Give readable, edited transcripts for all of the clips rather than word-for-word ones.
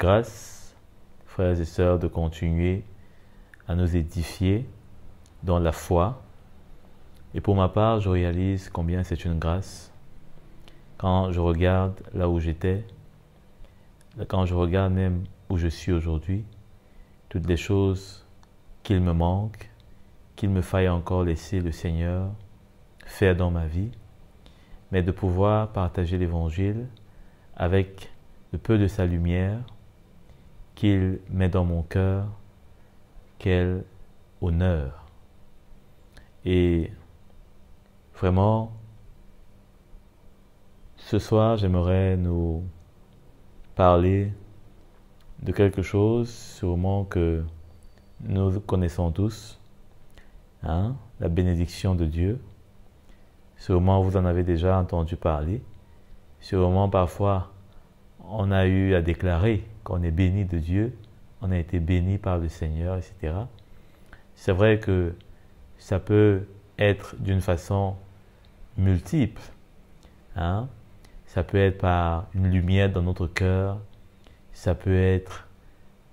grâce, frères et sœurs, de continuer à nous édifier dans la foi. Et pour ma part, je réalise combien c'est une grâce. Quand je regarde là où j'étais, quand je regarde même où je suis aujourd'hui, toutes les choses qu'il me manque, qu'il me faille encore laisser le Seigneur faire dans ma vie, mais de pouvoir partager l'Évangile avec le peu de sa lumière qu'il met dans mon cœur, quel honneur. Et vraiment, ce soir, j'aimerais nous parler de quelque chose sûrement que nous connaissons tous, la bénédiction de Dieu. Sûrement vous en avez déjà entendu parler. Sûrement parfois on a eu à déclarer qu'on est béni de Dieu, on a été béni par le Seigneur, etc. C'est vrai que ça peut être d'une façon multiple. Ça peut être par une lumière dans notre cœur, ça peut être,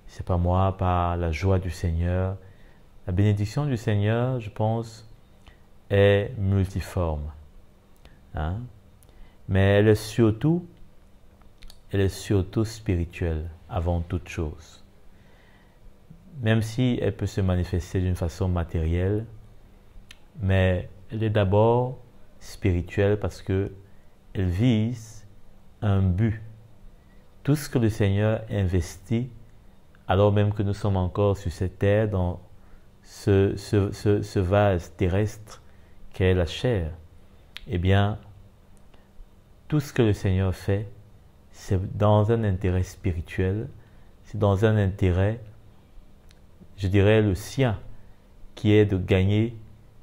c'est pas moi, par la joie du Seigneur. La bénédiction du Seigneur, je pense, est multiforme. Mais elle est surtout spirituelle avant toute chose. Même si elle peut se manifester d'une façon matérielle, mais elle est d'abord spirituelle parce que elle vise un but. Tout ce que le Seigneur investit, alors même que nous sommes encore sur cette terre, dans ce vase terrestre qu'est la chair, eh bien, tout ce que le Seigneur fait, c'est dans un intérêt spirituel, c'est dans un intérêt, je dirais, le sien, qui est de gagner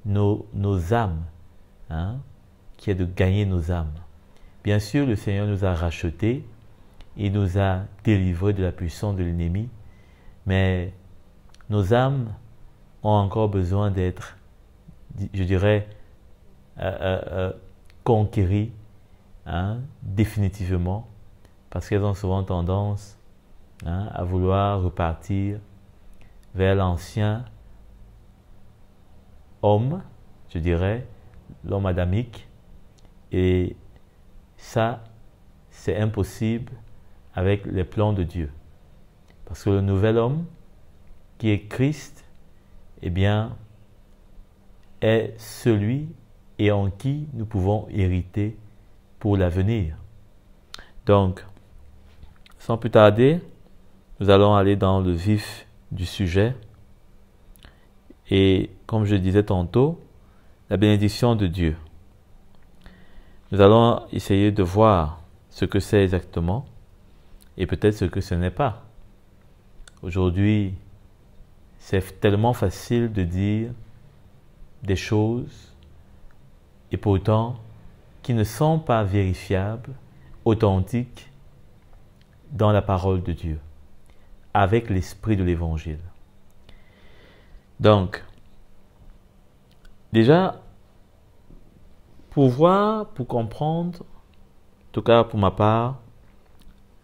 nos âmes, qui est de gagner nos âmes. Bien sûr, le Seigneur nous a rachetés, il nous a délivrés de la puissance de l'ennemi, mais nos âmes ont encore besoin d'être, je dirais, conquéries définitivement, parce qu'elles ont souvent tendance à vouloir repartir vers l'ancien homme, je dirais, l'homme adamique, et ça, c'est impossible avec les plans de Dieu. Parce que le nouvel homme, qui est Christ, eh bien, est celui et en qui nous pouvons hériter pour l'avenir. Donc, sans plus tarder, nous allons aller dans le vif du sujet. Et comme je disais tantôt, la bénédiction de Dieu. Nous allons essayer de voir ce que c'est exactement et peut-être ce que ce n'est pas. Aujourd'hui, c'est tellement facile de dire des choses et pourtant qui ne sont pas vérifiables, authentiques dans la parole de Dieu, avec l'esprit de l'Évangile. Donc, déjà, pour voir, pour comprendre, en tout cas pour ma part,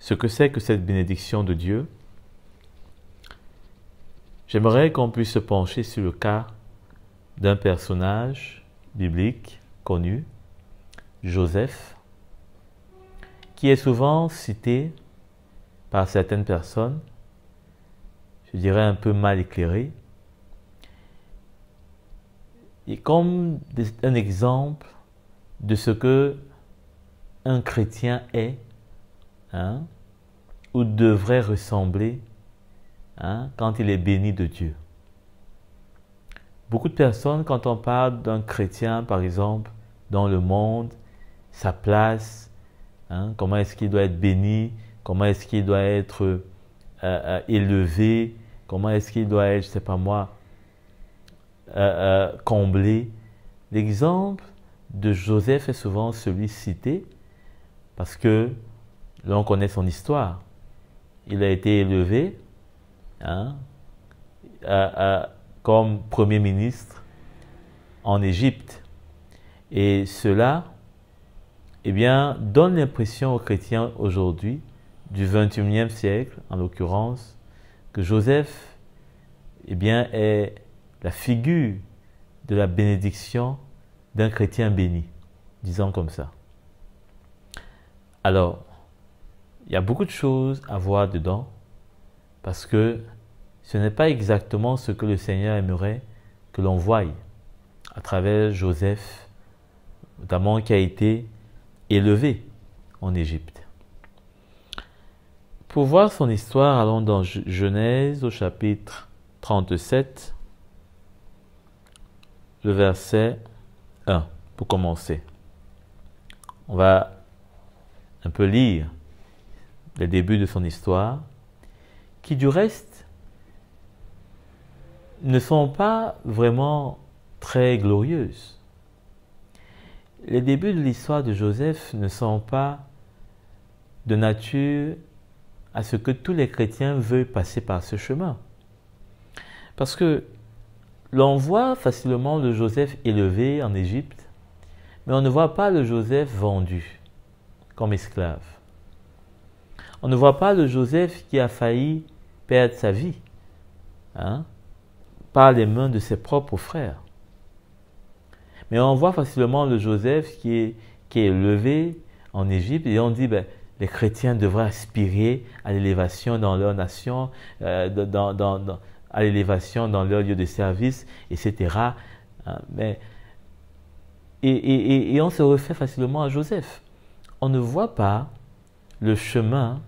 ce que c'est que cette bénédiction de Dieu, j'aimerais qu'on puisse se pencher sur le cas d'un personnage biblique connu, Joseph, qui est souvent cité par certaines personnes, je dirais un peu mal éclairées, et comme un exemple de ce que un chrétien est, ou devrait ressembler quand il est béni de Dieu. Beaucoup de personnes, quand on parle d'un chrétien, par exemple, dans le monde, sa place, comment est-ce qu'il doit être béni, comment est-ce qu'il doit être élevé, comment est-ce qu'il doit être, je ne sais pas moi, comblé. L'exemple de Joseph est souvent celui cité parce que l'on connaît son histoire. Il a été élevé comme Premier ministre en Égypte. Et cela, eh bien, donne l'impression aux chrétiens aujourd'hui du XXIe siècle, en l'occurrence, que Joseph, eh bien, est la figure de la bénédiction d'un chrétien béni, disons comme ça. Alors, il y a beaucoup de choses à voir dedans, parce que ce n'est pas exactement ce que le Seigneur aimerait que l'on voie à travers Joseph, notamment qui a été élevé en Égypte. Pour voir son histoire, allons dans Genèse au chapitre 37, le verset 1, pour commencer. On va un peu lire le début de son histoire, qui du reste ne sont pas vraiment très glorieuses. Les débuts de l'histoire de Joseph ne sont pas de nature à ce que tous les chrétiens veuillent passer par ce chemin. Parce que l'on voit facilement le Joseph élevé en Égypte, mais on ne voit pas le Joseph vendu comme esclave. On ne voit pas le Joseph qui a failli perdre sa vie par les mains de ses propres frères. Mais on voit facilement le Joseph qui est élevé en Égypte et on dit les chrétiens devraient aspirer à l'élévation dans leur nation, à l'élévation dans leur lieu de service, etc. Et on se réfère facilement à Joseph. On ne voit pas le chemin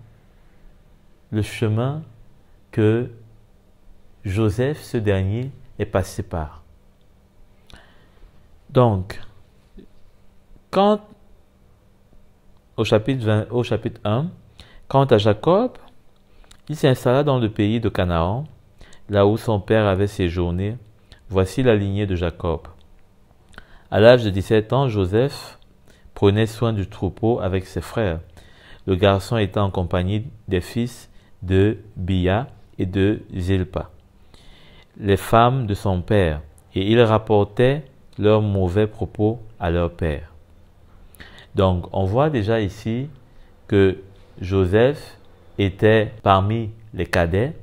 que Joseph, ce dernier, est passé par. Donc, au chapitre 1, quant à Jacob, il s'installa dans le pays de Canaan, là où son père avait séjourné. Voici la lignée de Jacob. À l'âge de 17 ans, Joseph prenait soin du troupeau avec ses frères. Le garçon était en compagnie des fils de Bia et de Zilpa, les femmes de son père, et il rapportait leurs mauvais propos à leur père. Donc, on voit déjà ici que Joseph était parmi les cadets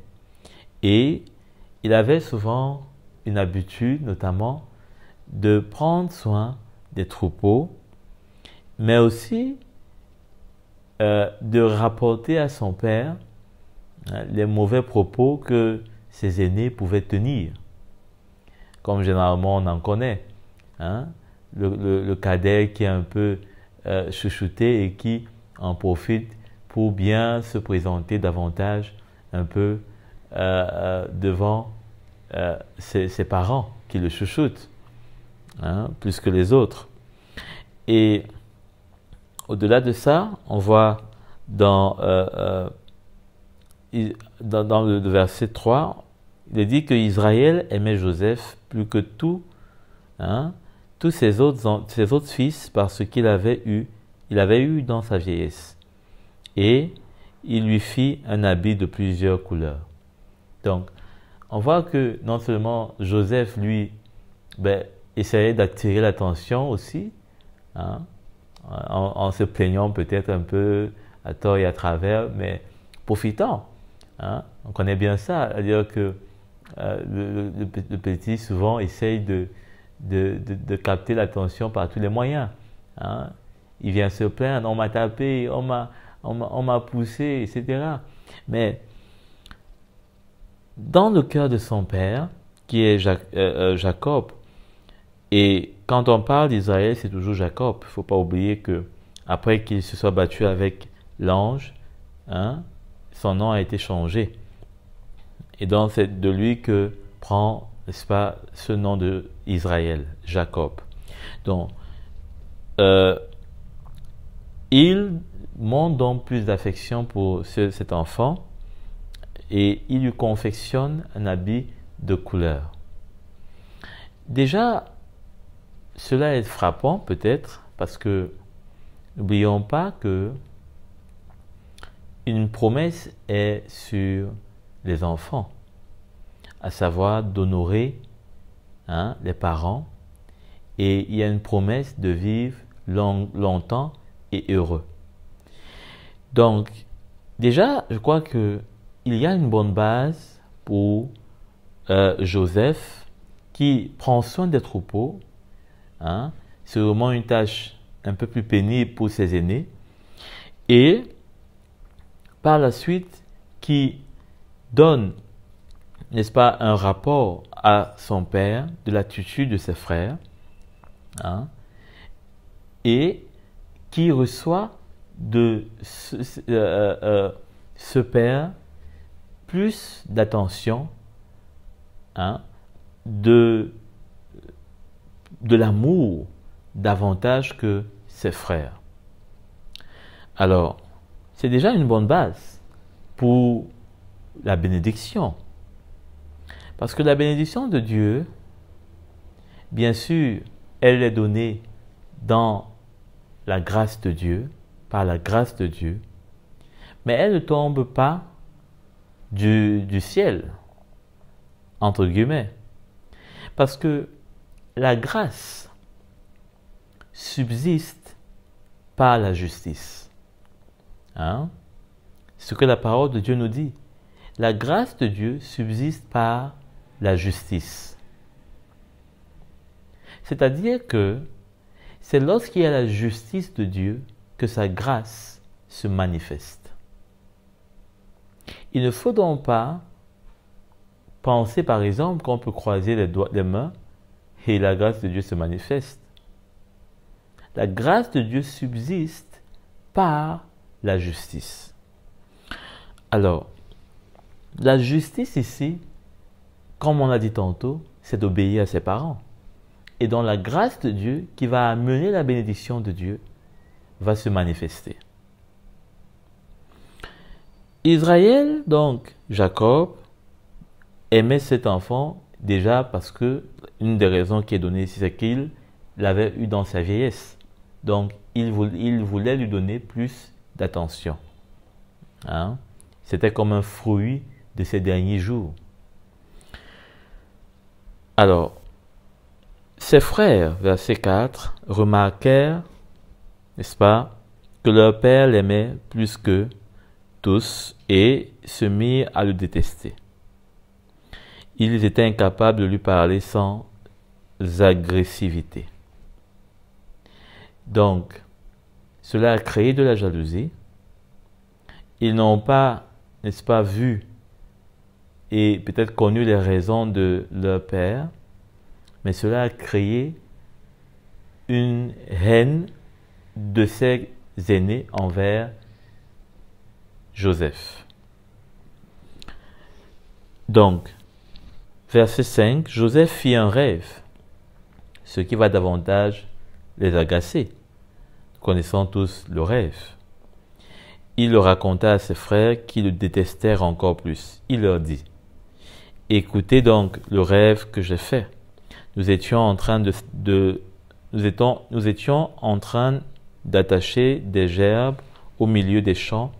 et il avait souvent une habitude, notamment, de prendre soin des troupeaux, mais aussi de rapporter à son père les mauvais propos que ses aînés pouvaient tenir. Comme généralement on en connaît, le cadet qui est un peu chouchouté et qui en profite pour bien se présenter davantage un peu devant ses parents qui le chouchoutent plus que les autres. Et au-delà de ça, on voit dans le verset 3, il est dit que Israël aimait Joseph plus que tous ses autres fils parce qu'il avait eu dans sa vieillesse. Et il lui fit un habit de plusieurs couleurs. Donc, on voit que non seulement Joseph, lui, essayait d'attirer l'attention aussi, en se plaignant peut-être un peu à tort et à travers, mais profitant. On connaît bien ça, c'est-à-dire que le petit souvent essaye de capter l'attention par tous les moyens. Il vient se plaindre, on m'a tapé, on m'a poussé, etc. Mais dans le cœur de son père, qui est Jacob, et quand on parle d'Israël, c'est toujours Jacob. Il ne faut pas oublier que après qu'il se soit battu avec l'ange, son nom a été changé. Et donc c'est de lui que prend, n'est-ce pas, ce nom de Israël, Jacob. Donc, il montre donc plus d'affection pour cet enfant et il lui confectionne un habit de couleur. Déjà, cela est frappant peut-être parce que n'oublions pas que une promesse est sur les enfants, à savoir d'honorer les parents, et il y a une promesse de vivre longtemps et heureux. Donc, déjà, je crois qu'il y a une bonne base pour Joseph qui prend soin des troupeaux. Hein. C'est vraiment une tâche un peu plus pénible pour ses aînés. Et par la suite, qui donne, n'est-ce pas, un rapport à son père de l'attitude de ses frères, hein, et qui reçoit de ce père plus d'attention, hein, de l'amour davantage que ses frères. Alors, c'est déjà une bonne base pour la bénédiction. Parce que la bénédiction de Dieu, bien sûr, elle est donnée dans la grâce de Dieu, par la grâce de Dieu, mais elle ne tombe pas du ciel, entre guillemets. Parce que la grâce subsiste par la justice. Hein? Ce que la parole de Dieu nous dit. La grâce de Dieu subsiste par la justice. C'est-à-dire que c'est lorsqu'il y a la justice de Dieu que sa grâce se manifeste. Il ne faut donc pas penser, par exemple, qu'on peut croiser les mains et la grâce de Dieu se manifeste. La grâce de Dieu subsiste par la justice. Alors, la justice ici, comme on l'a dit tantôt, c'est d'obéir à ses parents. Et dans la grâce de Dieu qui va amener la bénédiction de Dieu va se manifester. Israël, donc Jacob, aimait cet enfant déjà parce que une des raisons qui est donnée ici, c'est qu'il l'avait eu dans sa vieillesse. Donc, il voulait lui donner plus d'attention. Hein? C'était comme un fruit de ses derniers jours. Alors, ses frères, verset 4, remarquèrent, n'est-ce pas, que leur père l'aimait plus que tous et se mirent à le détester. Ils étaient incapables de lui parler sans agressivité. Donc, cela a créé de la jalousie. Ils n'ont pas, n'est-ce pas, vu et peut-être connu les raisons de leur père, mais cela a créé une haine de ses aînés envers Joseph. Donc, verset 5, Joseph fit un rêve, ce qui va davantage les agacer, connaissant tous le rêve. Il le raconta à ses frères qui le détestèrent encore plus. Il leur dit, « Écoutez donc le rêve que j'ai fait. Nous étions en train d'attacher des gerbes au milieu des champs,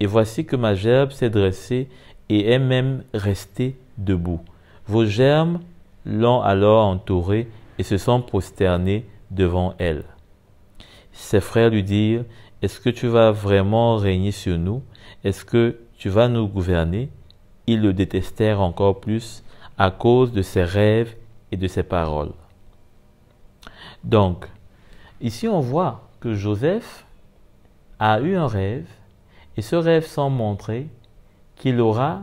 et voici que ma gerbe s'est dressée et est même restée debout. Vos gerbes l'ont alors entourée et se sont prosternés devant elle. » Ses frères lui dirent, « Est-ce que tu vas vraiment régner sur nous? Est-ce que tu vas nous gouverner? » Ils le détestèrent encore plus à cause de ses rêves et de ses paroles. Donc, ici on voit que Joseph a eu un rêve et ce rêve semble montrer qu'il aura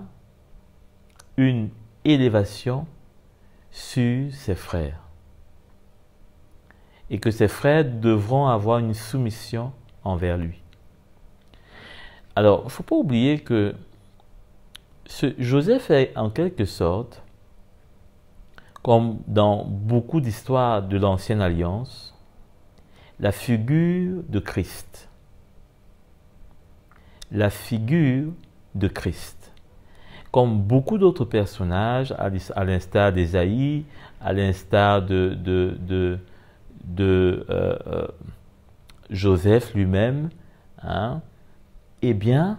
une élévation sur ses frères et que ses frères devront avoir une soumission envers lui. Alors, il ne faut pas oublier que Joseph est en quelque sorte, comme dans beaucoup d'histoires de l'Ancienne Alliance, la figure de Christ. La figure de Christ. Comme beaucoup d'autres personnages, à l'instar d'Ésaïe, à l'instar de Joseph lui-même, hein, eh bien,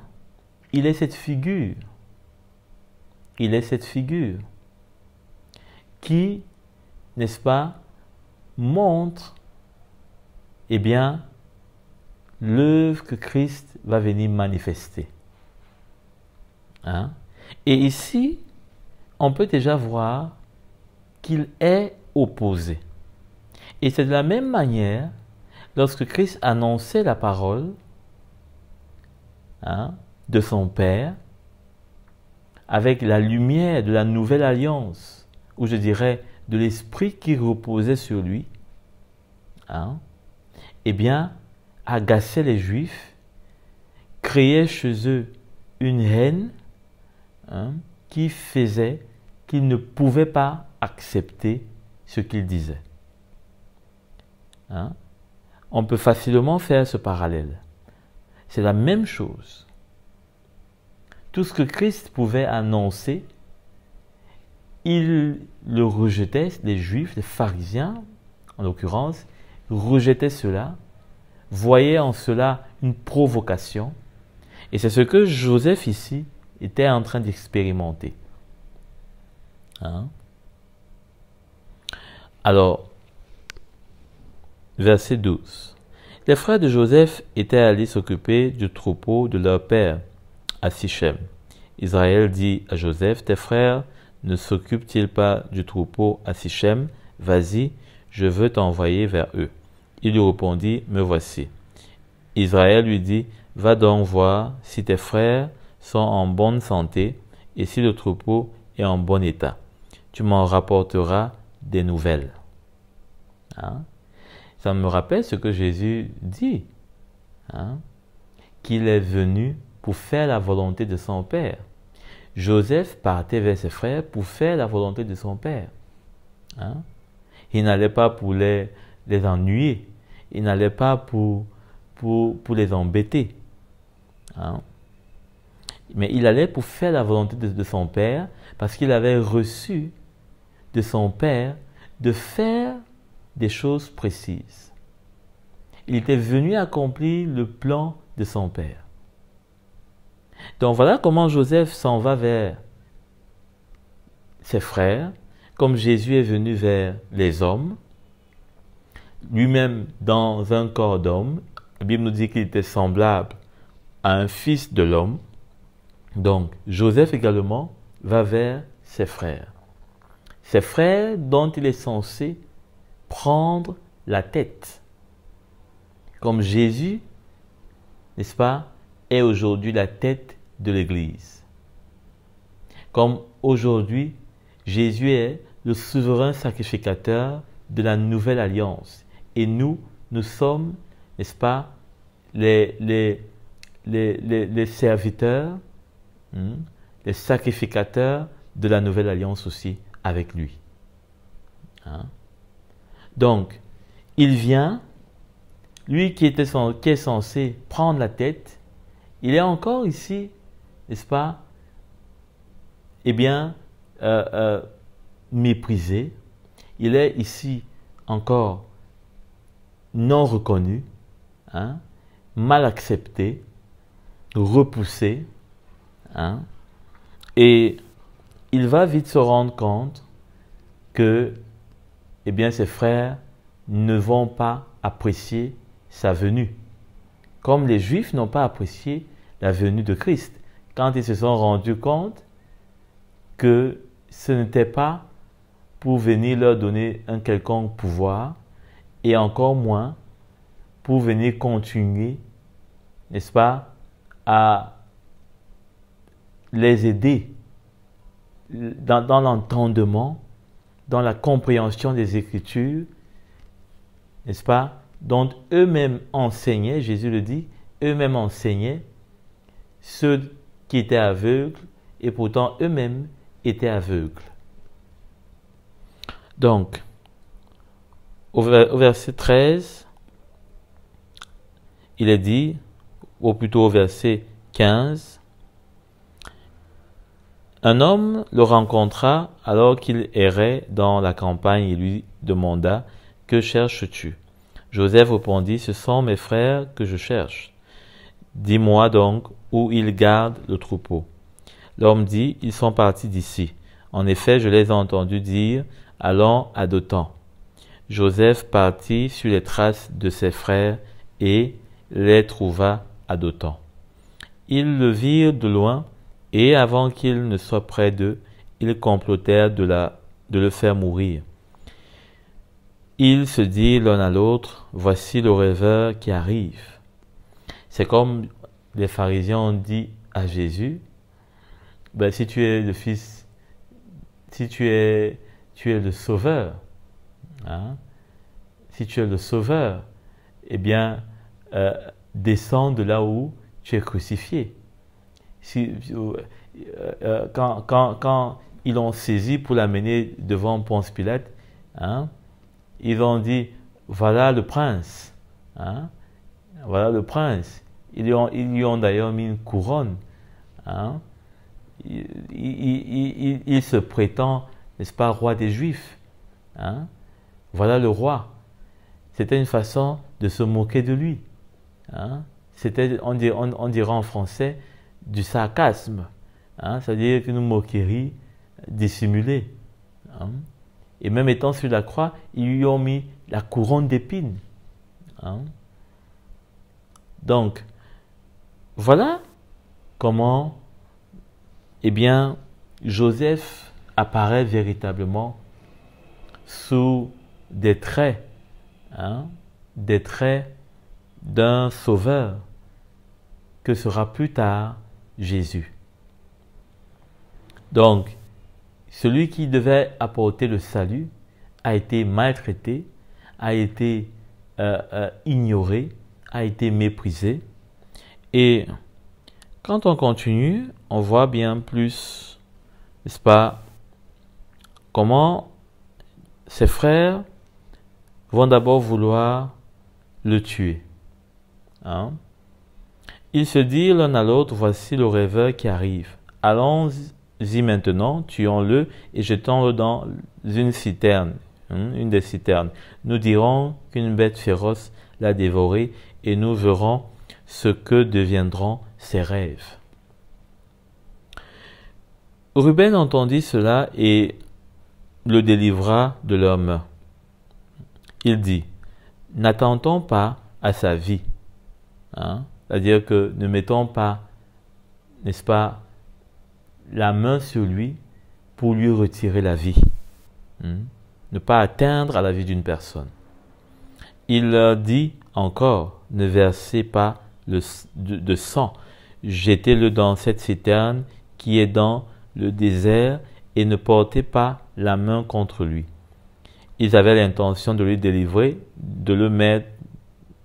il est cette figure. Il est cette figure qui, n'est-ce pas, montre, eh bien, l'œuvre que Christ va venir manifester. Hein? Et ici, on peut déjà voir qu'il est opposé. Et c'est de la même manière, lorsque Christ annonçait la parole de son Père, avec la lumière de la nouvelle alliance, ou je dirais de l'esprit qui reposait sur lui, eh bien, agaçait les Juifs, créait chez eux une haine qui faisait qu'ils ne pouvaient pas accepter ce qu'il disait. On peut facilement faire ce parallèle. C'est la même chose. Tout ce que Christ pouvait annoncer, ils le rejetaient, les Juifs, les pharisiens, en l'occurrence, rejetaient cela, voyaient en cela une provocation. Et c'est ce que Joseph ici était en train d'expérimenter. Alors, verset 12. Les frères de Joseph étaient allés s'occuper du troupeau de leur père à Sichem. Israël dit à Joseph, tes frères ne s'occupent-ils pas du troupeau à Sichem? Vas-y, je veux t'envoyer vers eux. Il lui répondit, me voici. Israël lui dit, va donc voir si tes frères sont en bonne santé et si le troupeau est en bon état. Tu m'en rapporteras des nouvelles. Ça me rappelle ce que Jésus dit, qu'il est venu pour faire la volonté de son Père. Joseph partait vers ses frères pour faire la volonté de son Père. Il n'allait pas pour les ennuyer, il n'allait pas pour les embêter. Mais il allait pour faire la volonté de son Père parce qu'il avait reçu de son Père de faire des choses précises. Il était venu accomplir le plan de son Père. Donc voilà comment Joseph s'en va vers ses frères, comme Jésus est venu vers les hommes, lui-même dans un corps d'homme. La Bible nous dit qu'il était semblable à un fils de l'homme. Donc Joseph également va vers ses frères. Ses frères dont il est censé prendre la tête. Comme Jésus, n'est-ce pas, est aujourd'hui la tête de l'Église. Comme aujourd'hui, Jésus est le souverain sacrificateur de la nouvelle alliance. Et nous sommes, n'est-ce pas, les serviteurs, les sacrificateurs de la nouvelle alliance aussi avec lui. Donc, il vient, lui qui est censé prendre la tête, il est encore ici, n'est-ce pas, eh bien, méprisé. Il est ici encore non reconnu, mal accepté, repoussé. Et il va vite se rendre compte que, eh bien, ses frères ne vont pas apprécier sa venue. Comme les Juifs n'ont pas apprécié la venue de Christ, quand ils se sont rendus compte que ce n'était pas pour venir leur donner un quelconque pouvoir, et encore moins pour venir continuer, n'est-ce pas, à les aider dans l'entendement, dans la compréhension des Écritures, n'est-ce pas, dont eux-mêmes enseignaient, Jésus le dit, eux-mêmes enseignaient ceux qui étaient aveugles, et pourtant eux-mêmes étaient aveugles. Donc, au verset 13, il est dit, ou plutôt au verset 15, un homme le rencontra alors qu'il errait dans la campagne et lui demanda, « Que cherches-tu » Joseph répondit, « Ce sont mes frères que je cherche. Dis-moi donc où ils gardent le troupeau. » L'homme dit, « Ils sont partis d'ici. En effet, je les ai entendus dire, « Allons à Dothan. » Joseph partit sur les traces de ses frères et les trouva à Dothan. Ils le virent de loin Et avant qu'il ne soit près d'eux, ils complotèrent de le faire mourir. Ils se dirent l'un à l'autre, voici le rêveur qui arrive. C'est comme les pharisiens ont dit à Jésus, ben, si tu es le Fils, si tu es le Sauveur, hein, si tu es le Sauveur, eh bien, descends de là où tu es crucifié. Quand ils l'ont saisi pour l'amener devant Ponce Pilate, hein, ils ont dit, voilà le prince. Hein, voilà le prince. Ils lui ont d'ailleurs mis une couronne. Hein, il se prétend, n'est-ce pas, roi des Juifs. Hein, voilà le roi. C'était une façon de se moquer de lui. Hein, c'était, on dirait en français, du sarcasme. Hein, c'est-à-dire une moquerie dissimulée. Hein. Et même étant sur la croix, ils lui ont mis la couronne d'épines. Hein. Donc, voilà comment, eh bien, Joseph apparaît véritablement sous des traits, hein, des traits d'un sauveur que sera plus tard Jésus. Donc, celui qui devait apporter le salut a été maltraité, a été ignoré, a été méprisé. Et quand on continue, on voit bien plus, n'est-ce pas, comment ses frères vont d'abord vouloir le tuer. Hein? Ils se disent l'un à l'autre, voici le rêveur qui arrive. Allons-y maintenant, tuons-le et jetons-le dans une citerne, une des citernes. Nous dirons qu'une bête féroce l'a dévoré et nous verrons ce que deviendront ses rêves. Ruben entendit cela et le délivra de leurs mains. Il dit, n'attendons pas à sa vie. Hein? C'est-à-dire que ne mettons pas, n'est-ce pas, la main sur lui pour lui retirer la vie. Ne pas atteindre à la vie d'une personne. Il leur dit encore, ne versez pas de sang, jetez-le dans cette citerne qui est dans le désert et ne portez pas la main contre lui. Ils avaient l'intention de lui délivrer, de le mettre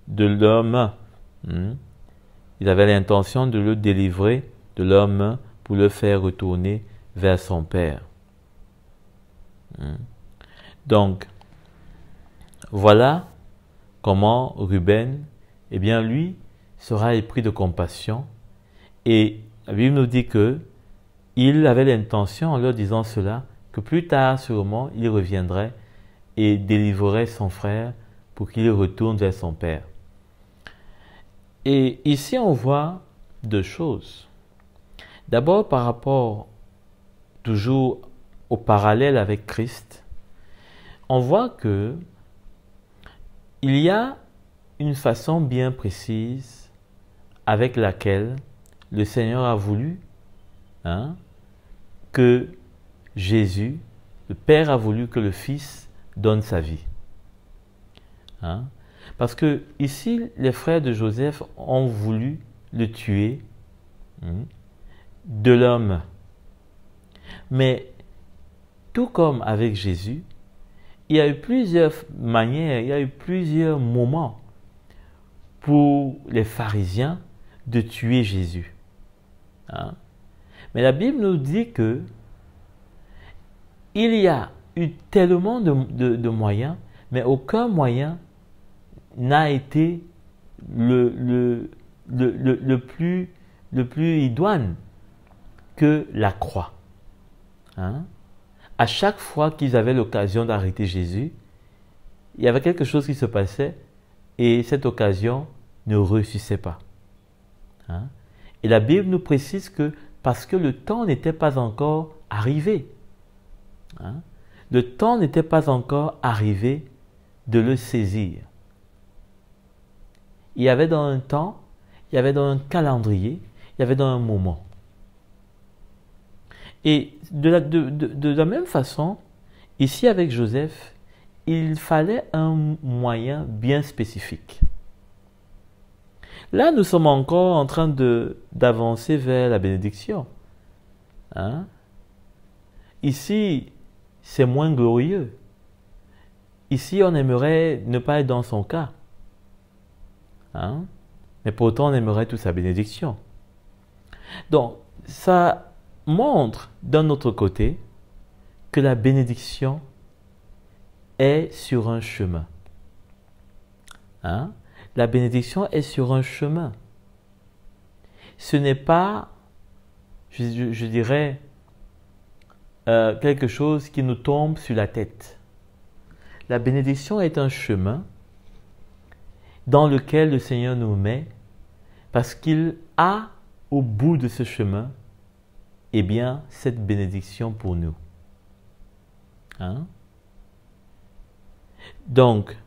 de leurs mains. Ils avaient l'intention de le délivrer de leurs mains pour le faire retourner vers son père. Donc, voilà comment Ruben, eh bien lui, sera épris de compassion. Et la Bible nous dit que il avait l'intention, en leur disant cela, que plus tard, sûrement, il reviendrait et délivrerait son frère pour qu'il retourne vers son père. Et ici, on voit deux choses. D'abord, par rapport toujours au parallèle avec Christ, on voit que il y a une façon bien précise avec laquelle le Seigneur a voulu que Jésus, le Père a voulu que le Fils donne sa vie. Parce que ici, les frères de Joseph ont voulu le tuer de leurs mains. Mais tout comme avec Jésus, il y a eu plusieurs manières, il y a eu plusieurs moments pour les pharisiens de tuer Jésus. Mais la Bible nous dit que il y a eu tellement de moyens, mais aucun moyen n'a été le plus idoine que la croix. À chaque fois qu'ils avaient l'occasion d'arrêter Jésus, il y avait quelque chose qui se passait et cette occasion ne réussissait pas. Et la Bible nous précise que parce que le temps n'était pas encore arrivé, le temps n'était pas encore arrivé de le saisir. Il y avait dans un temps, il y avait dans un calendrier, il y avait dans un moment. Et de la même façon, ici avec Joseph, il fallait un moyen bien spécifique. Là, nous sommes encore en train d'avancer vers la bénédiction. Hein? Ici, c'est moins glorieux. Ici, on aimerait ne pas être dans son cas. Hein? Mais pourtant, on aimerait toute sa bénédiction. Donc, ça montre d'un autre côté que la bénédiction est sur un chemin. Hein? La bénédiction est sur un chemin. Ce n'est pas, je dirais, quelque chose qui nous tombe sur la tête. La bénédiction est un chemin dans lequel le Seigneur nous met parce qu'il a au bout de ce chemin, eh bien, cette bénédiction pour nous. Hein? Donc,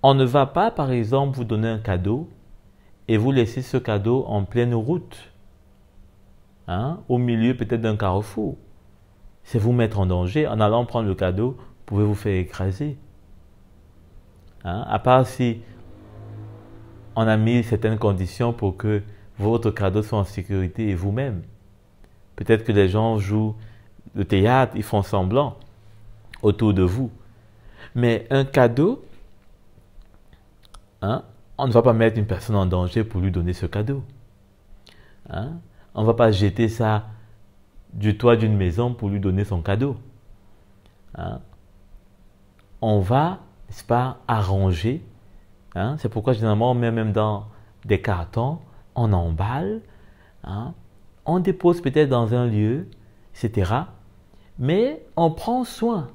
on ne va pas, par exemple, vous donner un cadeau et vous laisser ce cadeau en pleine route, hein, au milieu peut-être d'un carrefour. C'est vous mettre en danger. En allant prendre le cadeau, vous pouvez vous faire écraser. Hein, à part si on a mis certaines conditions pour que votre cadeau soit en sécurité et vous-même. Peut-être que les gens jouent le théâtre, ils font semblant autour de vous. Mais un cadeau, hein, on ne va pas mettre une personne en danger pour lui donner ce cadeau. Hein? On ne va pas jeter ça du toit d'une maison pour lui donner son cadeau. Hein? On va, n'est-ce pas, arranger. Hein? C'est pourquoi généralement on met même dans des cartons, on emballe, hein? On dépose peut-être dans un lieu, etc. Mais on prend soin,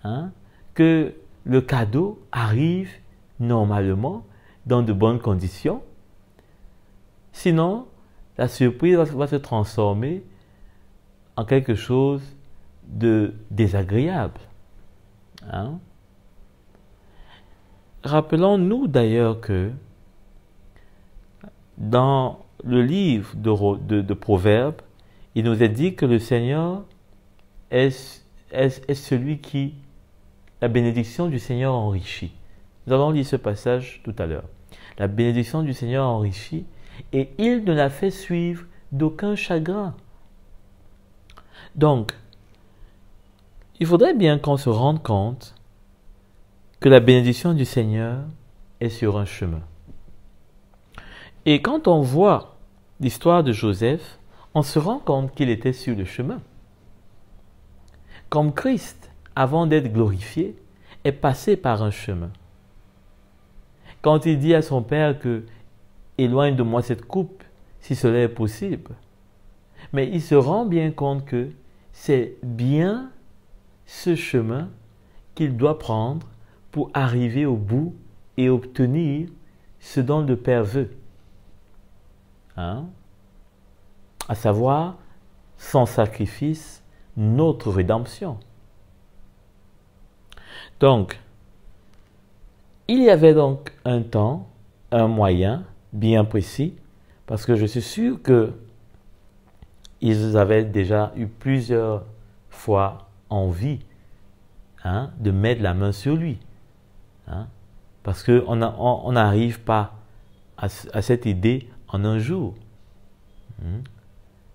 hein, que le cadeau arrive normalement dans de bonnes conditions. Sinon, la surprise va se transformer en quelque chose de désagréable. Hein? Rappelons-nous d'ailleurs que dans le livre de Proverbes, il nous est dit que le Seigneur est celui qui, la bénédiction du Seigneur enrichit. Nous allons lire ce passage tout à l'heure. La bénédiction du Seigneur enrichit et il ne la fait suivre d'aucun chagrin. Donc, il faudrait bien qu'on se rende compte que la bénédiction du Seigneur est sur un chemin. Et quand on voit l'histoire de Joseph, on se rend compte qu'il était sur le chemin. Comme Christ, avant d'être glorifié, est passé par un chemin. Quand il dit à son Père que « Éloigne de moi cette coupe, si cela est possible », mais il se rend bien compte que c'est bien ce chemin qu'il doit prendre pour arriver au bout et obtenir ce dont le Père veut. Hein? À savoir, son sacrifice, notre rédemption. Donc, il y avait donc un temps, un moyen bien précis, parce que je suis sûr que ils avaient déjà eu plusieurs fois envie, hein, de mettre la main sur lui. Hein, parce qu'on n'arrive pas à cette idée en un jour.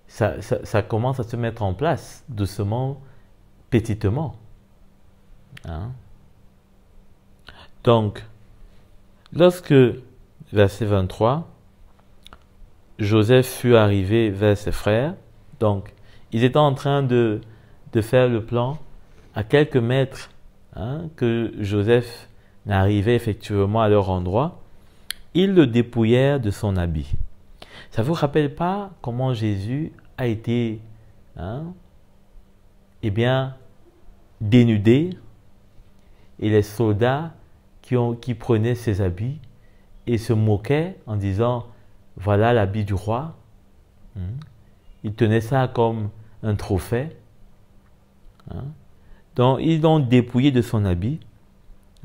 Ça commence à se mettre en place doucement, petitement. Hein. Donc, lorsque, verset 23, Joseph fut arrivé vers ses frères, donc ils étaient en train de faire le plan à quelques mètres, hein, que Joseph n'arrivait effectivement à leur endroit, ils le dépouillèrent de son habit. Ça ne vous rappelle pas comment Jésus a été, hein, eh bien, dénudé, et les soldats qui prenaient ses habits et se moquaient en disant « Voilà l'habit du roi ». Ils tenaient ça comme un trophée. Hein. Donc, ils l'ont dépouillé de son habit,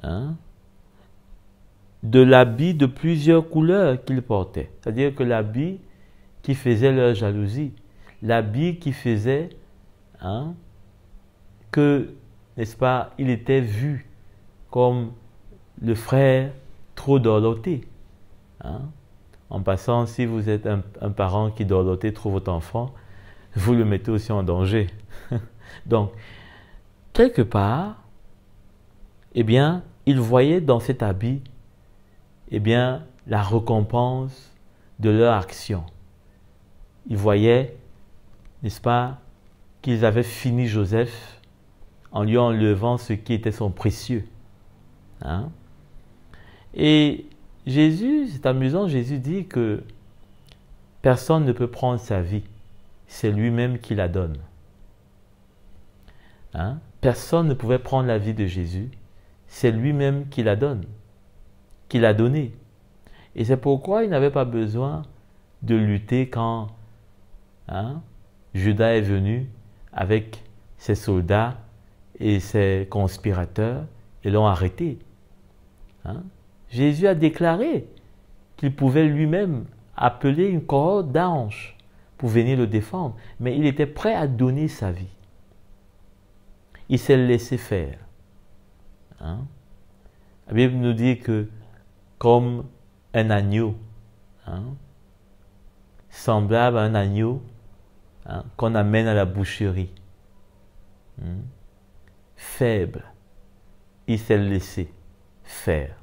hein, de l'habit de plusieurs couleurs qu'il portait. C'est-à-dire que l'habit qui faisait leur jalousie, l'habit qui faisait que, n'est-ce pas, il était vu comme le frère trop dorloté. En passant, si vous êtes un parent qui dorlotait trop votre enfant, vous le mettez aussi en danger. Donc, quelque part, eh bien, ils voyaient dans cet habit, eh bien, la récompense de leur action. Ils voyaient, n'est-ce pas, qu'ils avaient fini Joseph en lui enlevant ce qui était son précieux. Et Jésus, c'est amusant, Jésus dit que personne ne peut prendre sa vie, c'est lui-même qui la donne. Personne ne pouvait prendre la vie de Jésus, c'est lui-même qui la donne, qui l'a donnée. Et c'est pourquoi il n'avait pas besoin de lutter quand Judas est venu avec ses soldats et ses conspirateurs et l'ont arrêté. Jésus a déclaré qu'il pouvait lui-même appeler une cohorte d'anges pour venir le défendre, mais il était prêt à donner sa vie. Il s'est laissé faire. La Bible nous dit que comme un agneau, semblable à un agneau qu'on amène à la boucherie, faible, il s'est laissé faire.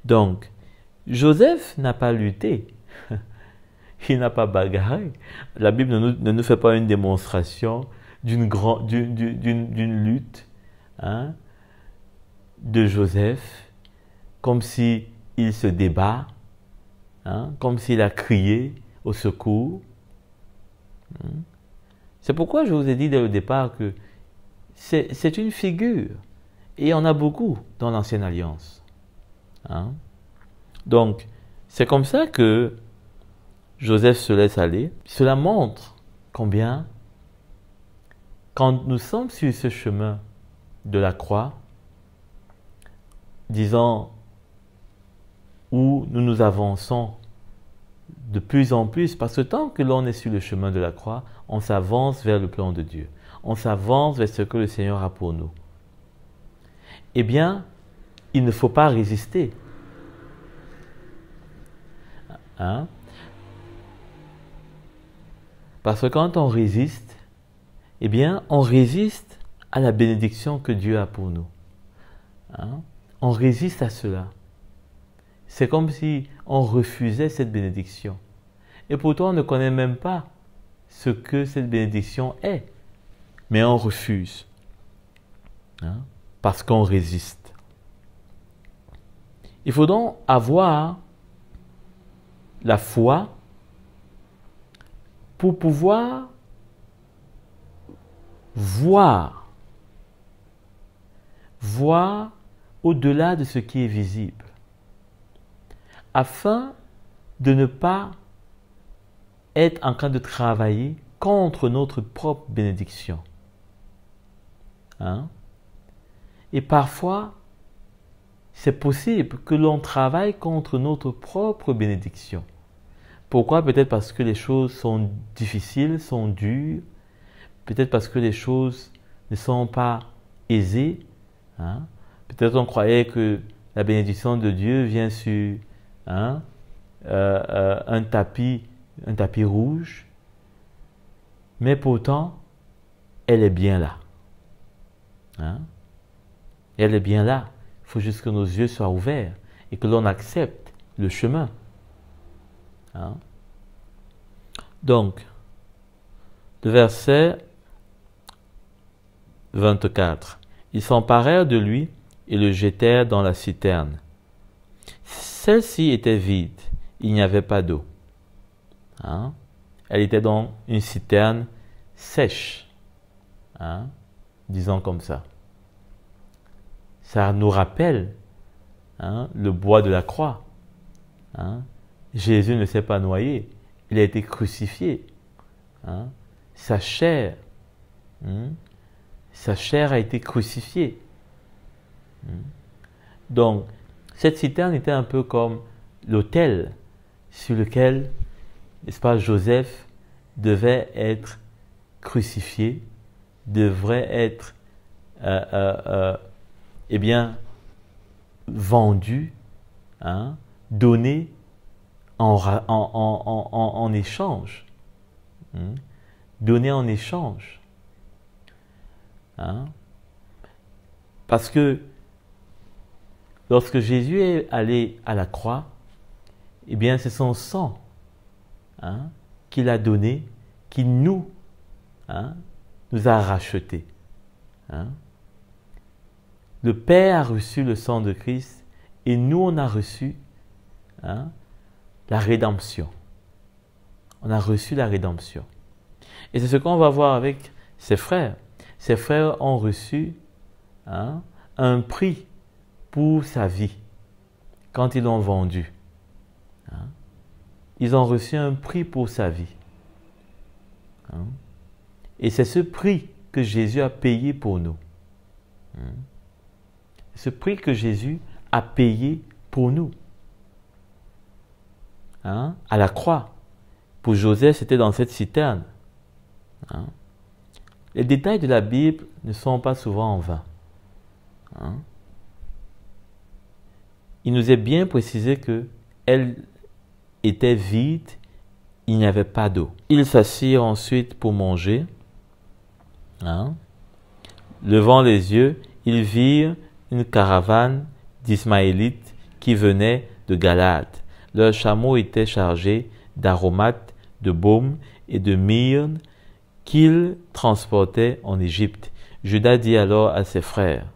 Donc, Joseph n'a pas lutté, il n'a pas bagarré. La Bible ne nous fait pas une démonstration d'une lutte de Joseph, comme si il se débat, comme s'il a crié au secours. C'est pourquoi je vous ai dit dès le départ que c'est une figure, et il y en a beaucoup dans l'Ancienne Alliance. Donc, c'est comme ça que Joseph se laisse aller. Cela montre combien, quand nous sommes sur ce chemin de la croix, disons, où nous nous avançons de plus en plus, parce que tant que l'on est sur le chemin de la croix, on s'avance vers le plan de Dieu. On s'avance vers ce que le Seigneur a pour nous. Eh bien, il ne faut pas résister. Parce que quand on résiste, eh bien, on résiste à la bénédiction que Dieu a pour nous. On résiste à cela. C'est comme si on refusait cette bénédiction. Et pourtant, on ne connaît même pas ce que cette bénédiction est. Mais on refuse. Parce qu'on résiste. Il faut donc avoir la foi pour pouvoir voir au-delà de ce qui est visible, afin de ne pas être en train de travailler contre notre propre bénédiction. Et parfois, c'est possible que l'on travaille contre notre propre bénédiction. Pourquoi? Peut-être parce que les choses sont difficiles, sont dures. Peut-être parce que les choses ne sont pas aisées. Peut-être on croyait que la bénédiction de Dieu vient sur un tapis rouge. Mais pourtant, elle est bien là. Elle est bien là. Il faut juste que nos yeux soient ouverts et que l'on accepte le chemin. Donc, le verset 24. Ils s'emparèrent de lui et le jetèrent dans la citerne. Celle-ci était vide, il n'y avait pas d'eau. Elle était dans une citerne sèche. Disons comme ça. Ça nous rappelle le bois de la croix. Jésus ne s'est pas noyé, il a été crucifié. Sa chair a été crucifiée. Donc, cette citerne était un peu comme l'autel sur lequel, n'est-ce pas, Joseph devait être crucifié, devrait être eh bien, vendu, hein, donné en échange. Hein, donné en échange. Hein, parce que lorsque Jésus est allé à la croix, eh bien, c'est son sang, hein, qu'il a donné, qui nous a rachetés. Hein. Le Père a reçu le sang de Christ et nous, on a reçu, hein, la rédemption. On a reçu la rédemption. Et c'est ce qu'on va voir avec ses frères. Ses frères ont reçu, hein, un prix pour sa vie quand ils l'ont vendu. Hein. Ils ont reçu un prix pour sa vie. Hein. Et c'est ce prix que Jésus a payé pour nous. Hein. Ce prix que Jésus a payé pour nous. Hein, à la croix. Pour Joseph, c'était dans cette citerne. Hein. Les détails de la Bible ne sont pas souvent en vain. Hein. Il nous est bien précisé qu'elle était vide, il n'y avait pas d'eau. Ils s'assirent ensuite pour manger. Hein. Levant les yeux, ils virent une caravane d'Ismaélites qui venait de Galade. Leurs chameaux étaient chargés d'aromates, de baume et de myrrhe qu'ils transportaient en Égypte. Judas dit alors à ses frères,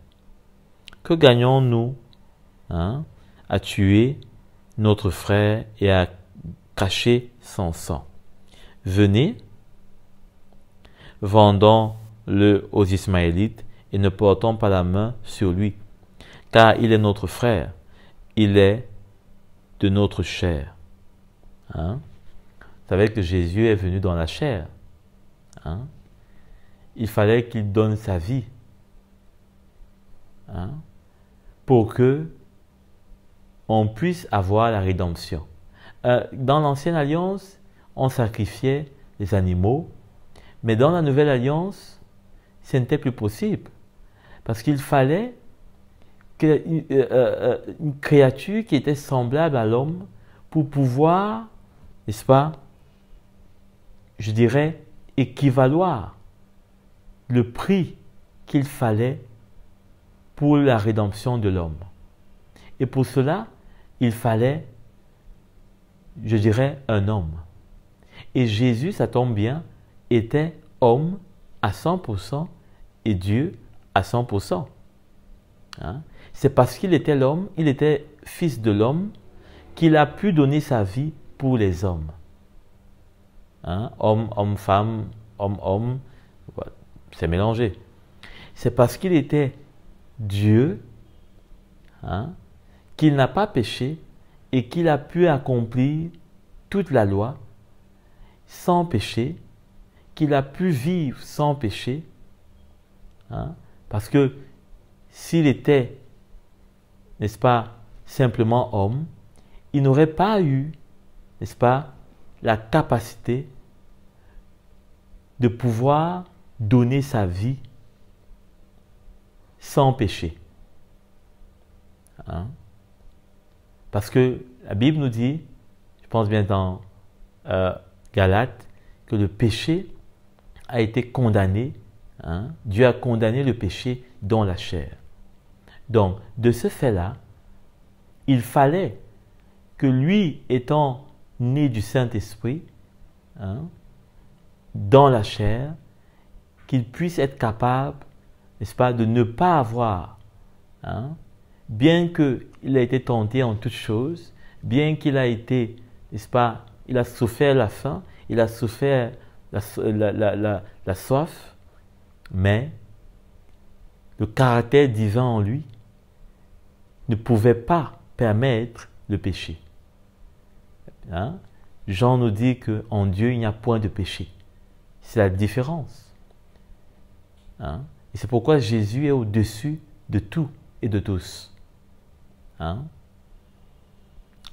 « Que gagnons-nous, hein, à tuer notre frère et à cacher son sang? Venez, vendons-le aux Ismaélites et ne portons pas la main sur lui, car il est notre frère, il est de notre chair. » Hein? Vous savez que Jésus est venu dans la chair. Hein? Il fallait qu'il donne sa vie, hein, pour que on puisse avoir la rédemption. Dans l'ancienne alliance, on sacrifiait les animaux, mais dans la nouvelle alliance, ce n'était plus possible. Parce qu'il fallait une créature qui était semblable à l'homme pour pouvoir, n'est-ce pas, je dirais, équivaloir le prix qu'il fallait pour la rédemption de l'homme. Et pour cela, il fallait, je dirais, un homme. Et Jésus, ça tombe bien, était homme à 100% et Dieu à 100%. Hein? C'est parce qu'il était l'homme, il était fils de l'homme, qu'il a pu donner sa vie pour les hommes. Hein? Homme, homme, femme, homme, homme, c'est mélangé. C'est parce qu'il était Dieu, hein, qu'il n'a pas péché et qu'il a pu accomplir toute la loi sans péché, qu'il a pu vivre sans péché. Hein, parce que s'il était, n'est-ce pas, simplement homme, il n'aurait pas eu, n'est-ce pas, la capacité de pouvoir donner sa vie sans péché. Hein? Parce que la Bible nous dit, je pense bien dans Galates, que le péché a été condamné. Hein? Dieu a condamné le péché dans la chair. Donc, de ce fait-là, il fallait que lui, étant né du Saint-Esprit, hein, dans la chair, qu'il puisse être capable, n'est-ce pas, de ne pas avoir, hein, bien qu'il a été tenté en toutes choses, bien qu'il a été, n'est-ce pas, il a souffert la faim, il a souffert la soif, mais le caractère divin en lui ne pouvait pas permettre le péché. Hein? Jean nous dit qu'en Dieu, il n'y a point de péché. C'est la différence. Hein? Et c'est pourquoi Jésus est au-dessus de tout et de tous. Hein?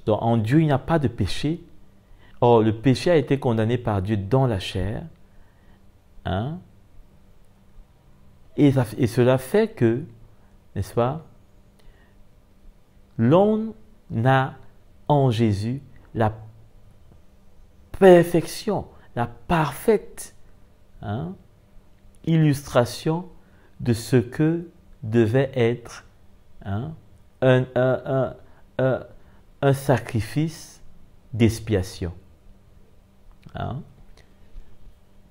Donc en Dieu, il n'y a pas de péché. Or, le péché a été condamné par Dieu dans la chair. Hein? Et cela fait que, n'est-ce pas, l'on a en Jésus la perfection, la parfaite illustration de ce que devait être un sacrifice d'expiation.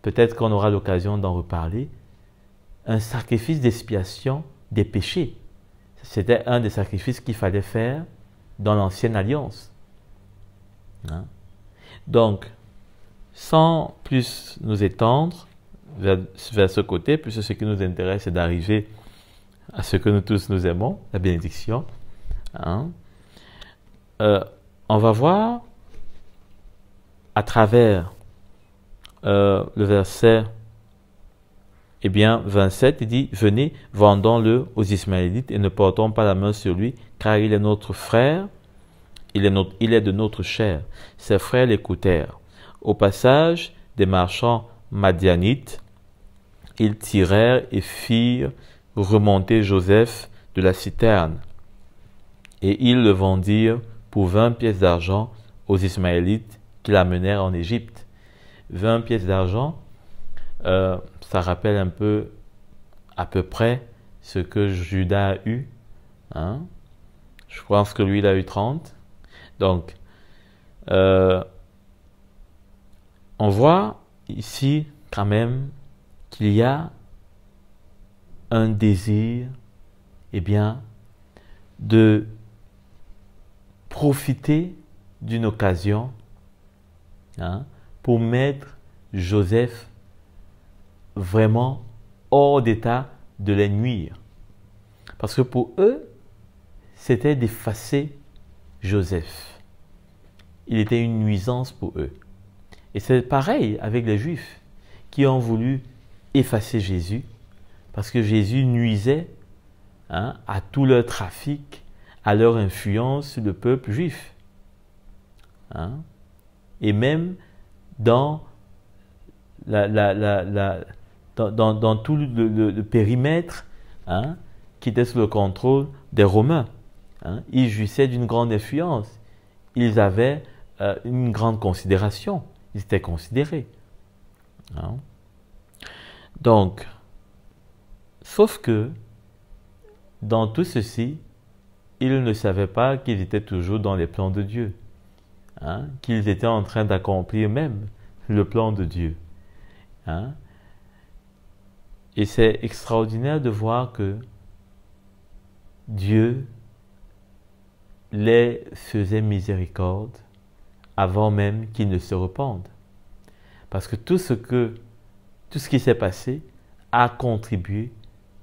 Peut-être qu'on aura l'occasion d'en reparler. Un sacrifice d'expiation des péchés. C'était un des sacrifices qu'il fallait faire dans l'ancienne alliance. Donc, sans plus nous étendre vers ce côté, puisque ce qui nous intéresse, c'est d'arriver à ce que nous tous nous aimons, la bénédiction. On va voir à travers le verset 27, il dit « Venez, vendons-le aux Ismaélites et ne portons pas la main sur lui, car il est notre frère, il est de notre chair. » Ses frères l'écoutèrent. Au passage des marchands madianites, ils tirèrent et firent remonter Joseph de la citerne. Et ils le vendirent pour 20 pièces d'argent aux Ismaélites qui l'amenèrent en Égypte. 20 pièces d'argent, ça rappelle un peu, à peu près, ce que Judas a eu. Je pense que lui, il a eu 30. Donc, on voit ici quand même qu'il y a un désir, de profiter d'une occasion pour mettre Joseph vraiment hors d'état de les nuire. Parce que pour eux, c'était d'effacer Joseph. Il était une nuisance pour eux. Et c'est pareil avec les Juifs qui ont voulu effacer Jésus parce que Jésus nuisait à tout leur trafic, à leur influence sur le peuple juif. Et même dans dans tout le périmètre qui était sous le contrôle des Romains. Ils jouissaient d'une grande influence. Ils avaient une grande considération. Ils étaient considérés. Donc, sauf que, dans tout ceci, ils ne savaient pas qu'ils étaient toujours dans les plans de Dieu. Qu'ils étaient en train d'accomplir même le plan de Dieu. Et c'est extraordinaire de voir que Dieu les faisait miséricorde avant même qu'ils ne se repentent. Parce que tout ce qui s'est passé a contribué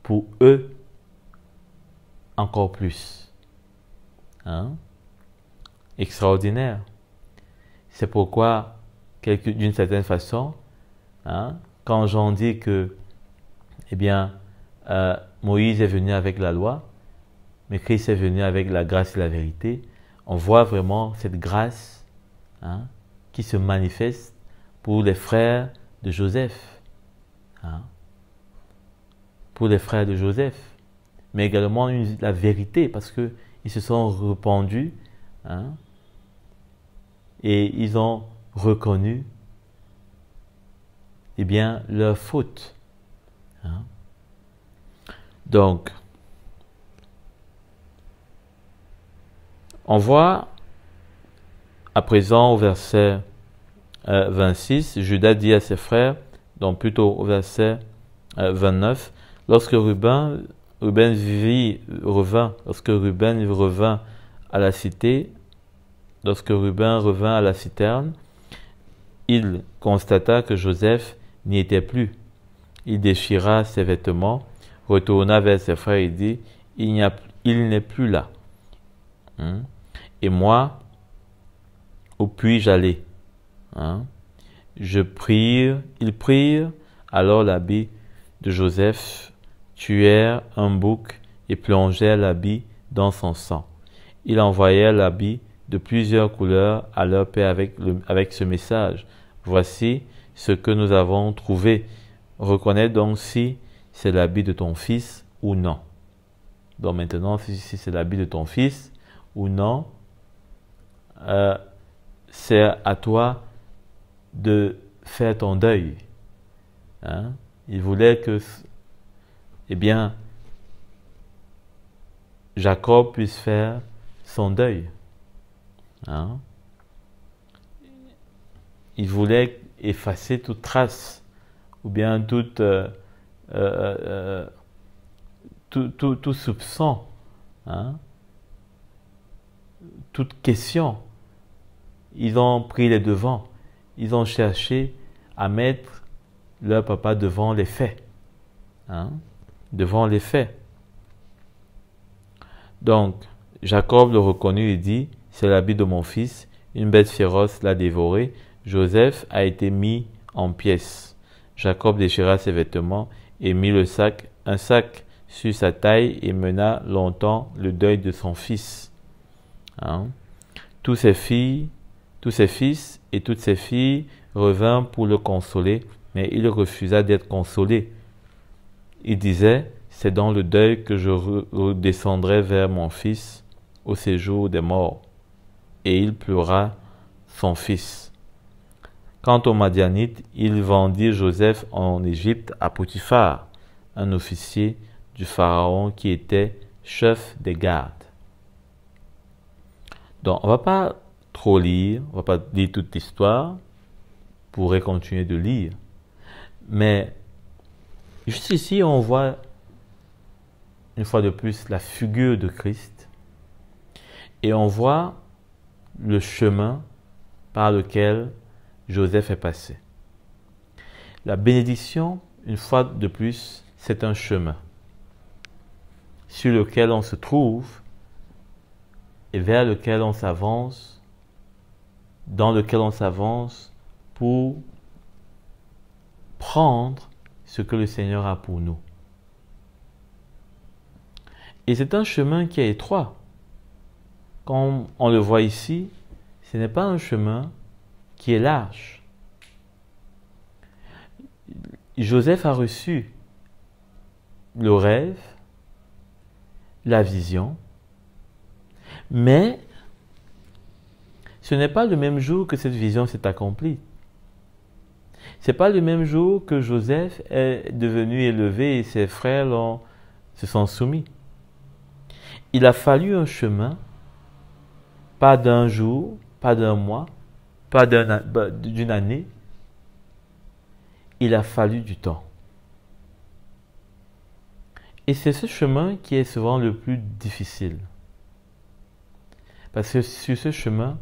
pour eux encore plus. Extraordinaire. C'est pourquoi, d'une certaine façon, quand Jean dit que Moïse est venu avec la loi, mais Christ est venu avec la grâce et la vérité, on voit vraiment cette grâce qui se manifeste pour les frères de Joseph. Pour les frères de Joseph. Mais également la vérité, parce qu'ils se sont rependus et ils ont reconnu leur faute. Donc, on voit à présent au verset 26, Judas dit à ses frères, donc plutôt au verset 29, lorsque Ruben revint à la cité, lorsque Ruben revint à la citerne, il constata que Joseph n'y était plus. Il déchira ses vêtements, retourna vers ses frères et dit, il n'est plus là. Et moi, où puis-je aller? Ils prirent alors l'habit de Joseph, tuèrent un bouc et plongèrent l'habit dans son sang. Ils envoyèrent l'habit de plusieurs couleurs à leur père avec ce message. Voici ce que nous avons trouvé. Reconnais donc si c'est l'habit de ton fils ou non. Donc maintenant, si c'est l'habit de ton fils ou non, c'est à toi de faire ton deuil. Hein? Il voulait que, eh bien, Jacob puisse faire son deuil. Hein? Il voulait effacer toute trace ou bien tout soupçon, hein? Toute question. Ils ont pris les devants. Ils ont cherché à mettre leur papa devant les faits. Hein? Devant les faits. Donc, Jacob le reconnut et dit, c'est l'habit de mon fils, une bête féroce l'a dévoré, Joseph a été mis en pièces. Jacob déchira ses vêtements et mit un sac sur sa taille et mena longtemps le deuil de son fils. Hein? Tous ses fils et toutes ses filles revinrent pour le consoler, mais il refusa d'être consolé. Il disait, c'est dans le deuil que je redescendrai vers mon fils au séjour des morts. Et il pleura son fils. Quant aux Madianites, ils vendirent Joseph en Égypte à Potiphar, un officier du Pharaon qui était chef des gardes. Donc, on ne va pas trop lire, on ne va pas lire toute l'histoire, on pourrait continuer de lire. Mais, juste ici, on voit, une fois de plus, la figure de Christ. Et on voit le chemin par lequel Joseph est passé. La bénédiction, une fois de plus, c'est un chemin sur lequel on se trouve et vers lequel on s'avance, dans lequel on s'avance pour prendre ce que le Seigneur a pour nous. Et c'est un chemin qui est étroit. Comme on le voit ici, ce n'est pas un chemin qui est large. Joseph a reçu le rêve, la vision, mais ce n'est pas le même jour que cette vision s'est accomplie. Ce n'est pas le même jour que Joseph est devenu élevé et ses frères se sont soumis. Il a fallu un chemin, pas d'un jour, pas d'un mois, pas d'une année. Il a fallu du temps. Et c'est ce chemin qui est souvent le plus difficile. Parce que sur ce chemin,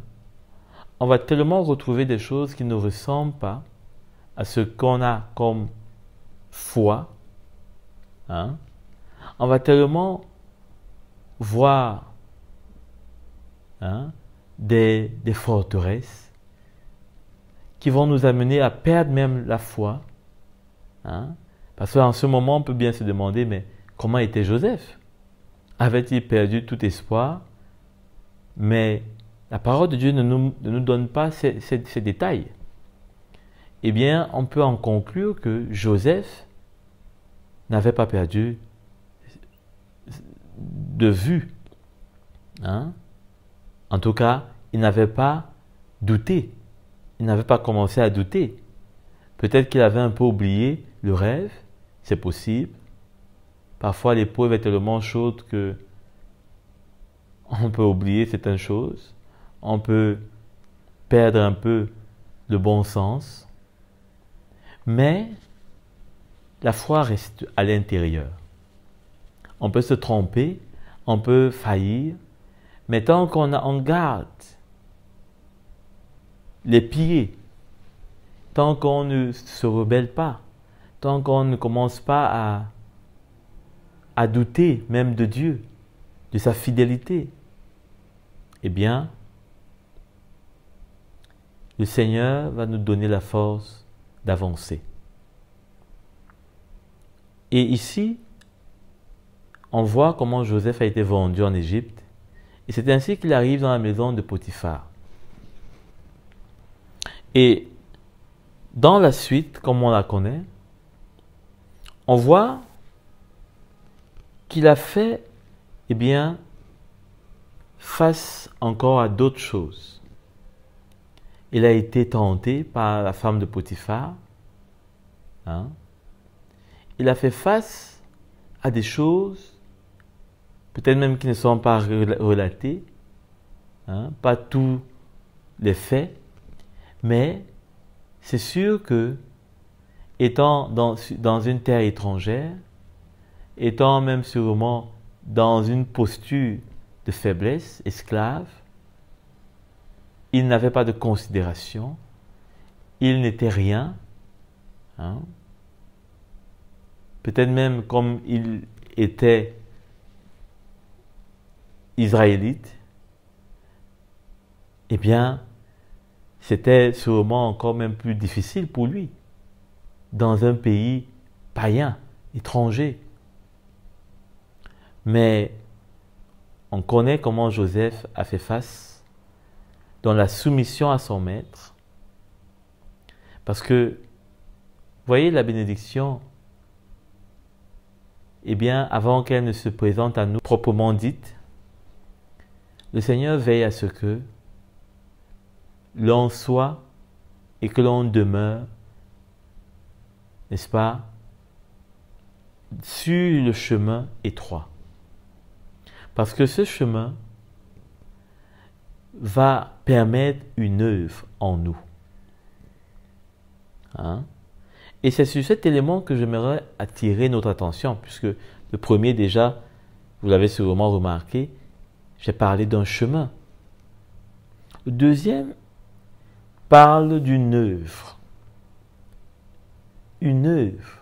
on va tellement retrouver des choses qui ne ressemblent pas à ce qu'on a comme foi. Hein? On va tellement voir des forteresses qui vont nous amener à perdre même la foi. Hein? Parce qu'en ce moment, on peut bien se demander, mais comment était Joseph? Avait-il perdu tout espoir? Mais la parole de Dieu ne nous donne pas ces détails. Eh bien, on peut en conclure que Joseph n'avait pas perdu de vue. Hein? En tout cas, il n'avait pas douté. Il n'avait pas commencé à douter. Peut-être qu'il avait un peu oublié le rêve, c'est possible. Parfois, l'épreuve est tellement chaude que on peut oublier certaines choses. On peut perdre un peu le bon sens. Mais la foi reste à l'intérieur. On peut se tromper, on peut faillir, mais tant qu'on garde les pieds, tant qu'on ne se rebelle pas, tant qu'on ne commence pas à douter même de Dieu, de sa fidélité, eh bien, le Seigneur va nous donner la force d'avancer. Et ici, on voit comment Joseph a été vendu en Égypte Et c'est ainsi qu'il arrive dans la maison de Potiphar. Et dans la suite, comme on la connaît, on voit qu'il a fait, eh bien, face encore à d'autres choses. Il a été tenté par la femme de Potiphar. Hein? Il a fait face à des choses, peut-être même qui ne sont pas relatées, hein? Pas tous les faits, mais c'est sûr que, étant dans une terre étrangère, étant même sûrement dans une posture de faiblesse, esclave, il n'avait pas de considération, il n'était rien, hein? Peut-être même comme il était israélite, eh bien, c'était sûrement encore même plus difficile pour lui, dans un pays païen, étranger. Mais on connaît comment Joseph a fait face dans la soumission à son maître. Parce que, voyez, la bénédiction, eh bien, avant qu'elle ne se présente à nous proprement dite, le Seigneur veille à ce que l'on soit et que l'on demeure, n'est-ce pas, sur le chemin étroit. Parce que ce chemin va permettre une œuvre en nous. Hein? Et c'est sur cet élément que j'aimerais attirer notre attention, puisque le premier déjà, vous l'avez sûrement remarqué, j'ai parlé d'un chemin. Le deuxième parle d'une œuvre. Une œuvre.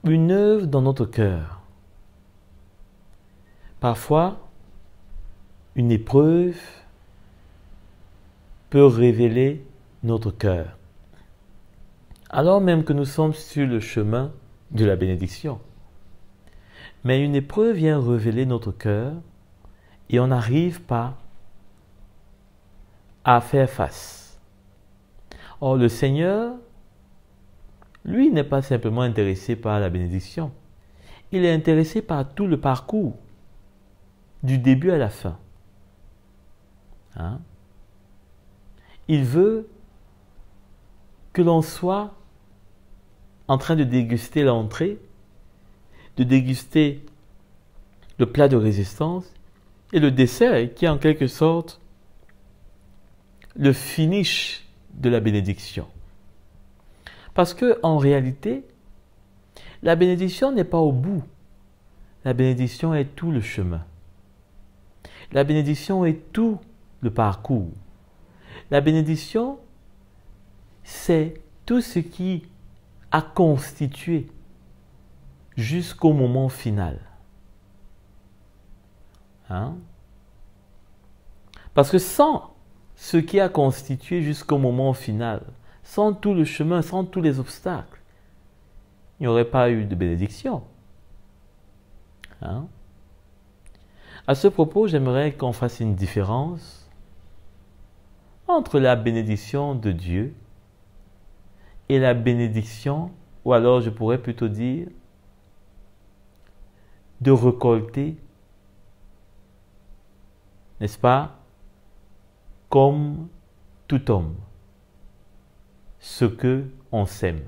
Une œuvre dans notre cœur. Parfois, une épreuve peut révéler notre cœur, alors même que nous sommes sur le chemin de la bénédiction. Mais une épreuve vient révéler notre cœur et on n'arrive pas à faire face. Or, le Seigneur, lui, n'est pas simplement intéressé par la bénédiction. Il est intéressé par tout le parcours, du début à la fin. Hein? Il veut que l'on soit en train de déguster l'entrée, de déguster le plat de résistance et le dessert qui est en quelque sorte le finish de la bénédiction. Parce que en réalité, la bénédiction n'est pas au bout. La bénédiction est tout le chemin. La bénédiction est tout le parcours. La bénédiction, c'est tout ce qui a constitué jusqu'au moment final. Hein? Parce que sans ce qui a constitué jusqu'au moment final, sans tout le chemin, sans tous les obstacles, il n'y aurait pas eu de bénédiction. Hein? À ce propos, j'aimerais qu'on fasse une différence entre la bénédiction de Dieu et la bénédiction, ou alors je pourrais plutôt dire, de récolter, n'est-ce pas, comme tout homme, ce que on sème.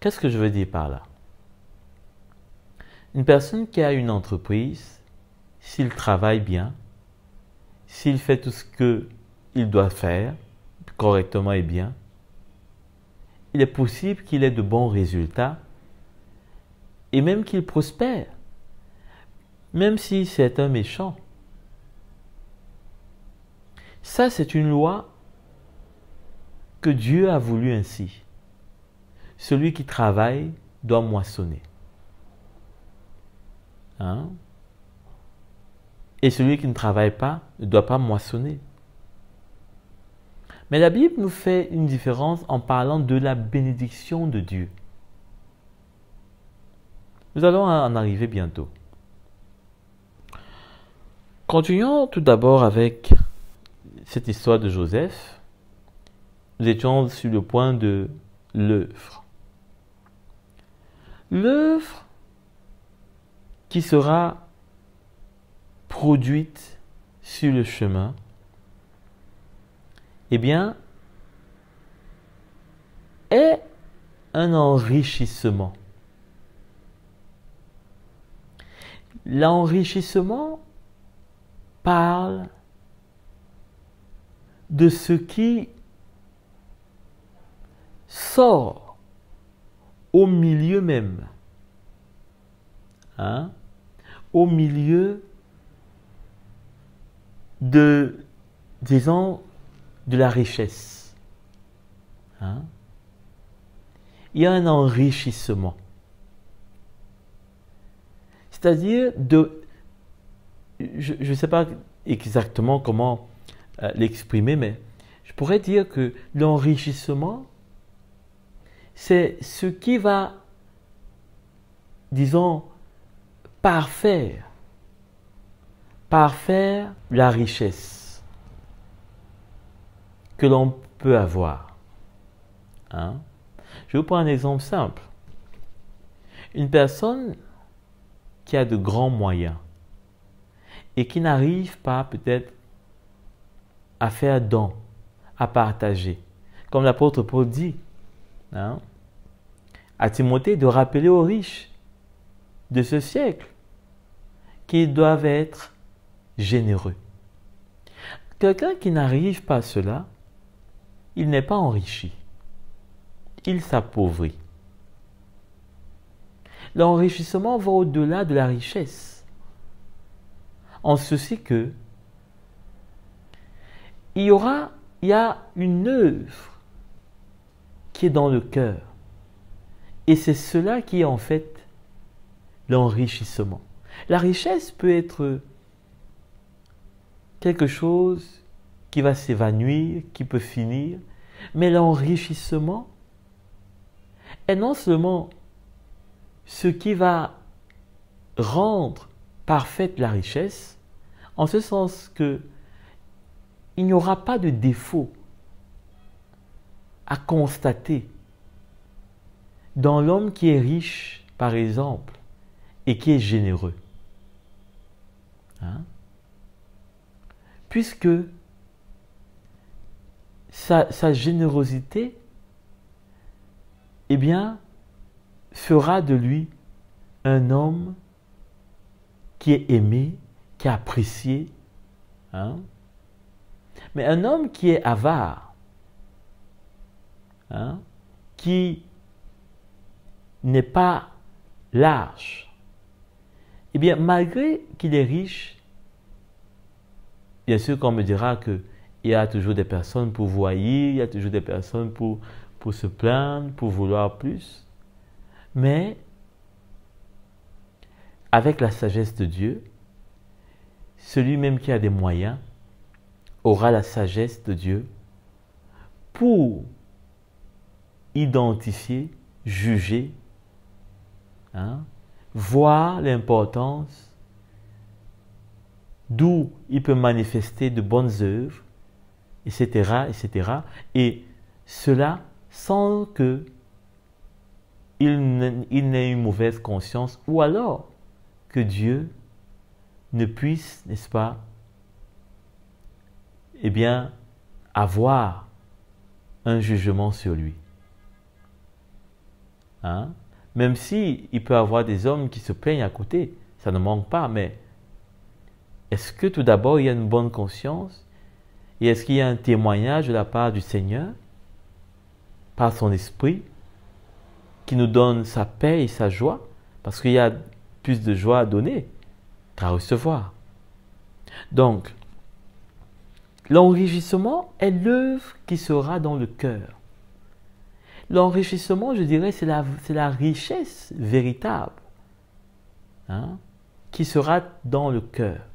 Qu'est-ce que je veux dire par là? Une personne qui a une entreprise, s'il travaille bien, s'il fait tout ce qu'il doit faire correctement et bien, il est possible qu'il ait de bons résultats et même qu'il prospère, même si c'est un méchant. Ça, c'est une loi que Dieu a voulu ainsi. Celui qui travaille doit moissonner. Hein? Et celui qui ne travaille pas ne doit pas moissonner. Mais la Bible nous fait une différence en parlant de la bénédiction de Dieu. Nous allons en arriver bientôt. Continuons tout d'abord avec cette histoire de Joseph. Nous étions sur le point de l'œuvre. L'œuvre qui sera produite sur le chemin, eh bien, est un enrichissement. L'enrichissement parle de ce qui sort au milieu même, au milieu de, disons, de la richesse. Il y a un enrichissement. C'est-à-dire, je ne sais pas exactement comment l'exprimer, mais je pourrais dire que l'enrichissement, c'est ce qui va, disons, parfaire la richesse que l'on peut avoir. Je vais vous prendre un exemple simple. Une personne qui a de grands moyens et qui n'arrive pas peut-être à faire don, à partager. Comme l'apôtre Paul dit à Timothée de rappeler aux riches de ce siècle qu'ils doivent être généreux. Quelqu'un qui n'arrive pas à cela, il n'est pas enrichi. Il s'appauvrit. L'enrichissement va au-delà de la richesse. En ceci que il y a une œuvre qui est dans le cœur. Et c'est cela qui est en fait l'enrichissement. La richesse peut être quelque chose qui va s'évanouir, qui peut finir, mais l'enrichissement est non seulement ce qui va rendre parfaite la richesse, en ce sens que il n'y aura pas de défaut à constater dans l'homme qui est riche, par exemple, et qui est généreux. Puisque sa générosité, eh bien, fera de lui un homme qui est aimé, qui est apprécié. Mais un homme qui est avare, qui n'est pas large, eh bien, malgré qu'il est riche, bien sûr qu'on me dira qu'il y a toujours des personnes pour voyer, il y a toujours des personnes pour se plaindre, pour vouloir plus. Mais, avec la sagesse de Dieu, celui même qui a des moyens aura la sagesse de Dieu pour identifier, juger, voir l'importance d'où il peut manifester de bonnes œuvres, etc., etc. Et cela sans que il n'ait une mauvaise conscience, ou alors que Dieu ne puisse, n'est-ce pas, eh bien, avoir un jugement sur lui. Même si il peut avoir des hommes qui se plaignent à côté, ça ne manque pas, mais est-ce que tout d'abord il y a une bonne conscience et est-ce qu'il y a un témoignage de la part du Seigneur par son esprit qui nous donne sa paix et sa joie, parce qu'il y a plus de joie à donner qu'à recevoir. Donc, l'enrichissement est l'œuvre qui sera dans le cœur. L'enrichissement, je dirais, c'est la richesse véritable qui sera dans le cœur.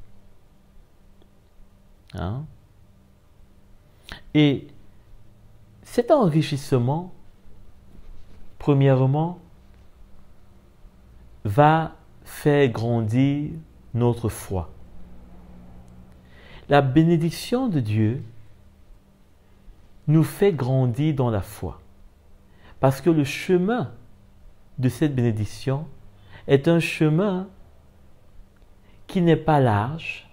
Et cet enrichissement, premièrement, va faire grandir notre foi. la bénédiction de Dieu nous fait grandir dans la foi. Parce que le chemin de cette bénédiction est un chemin qui n'est pas large,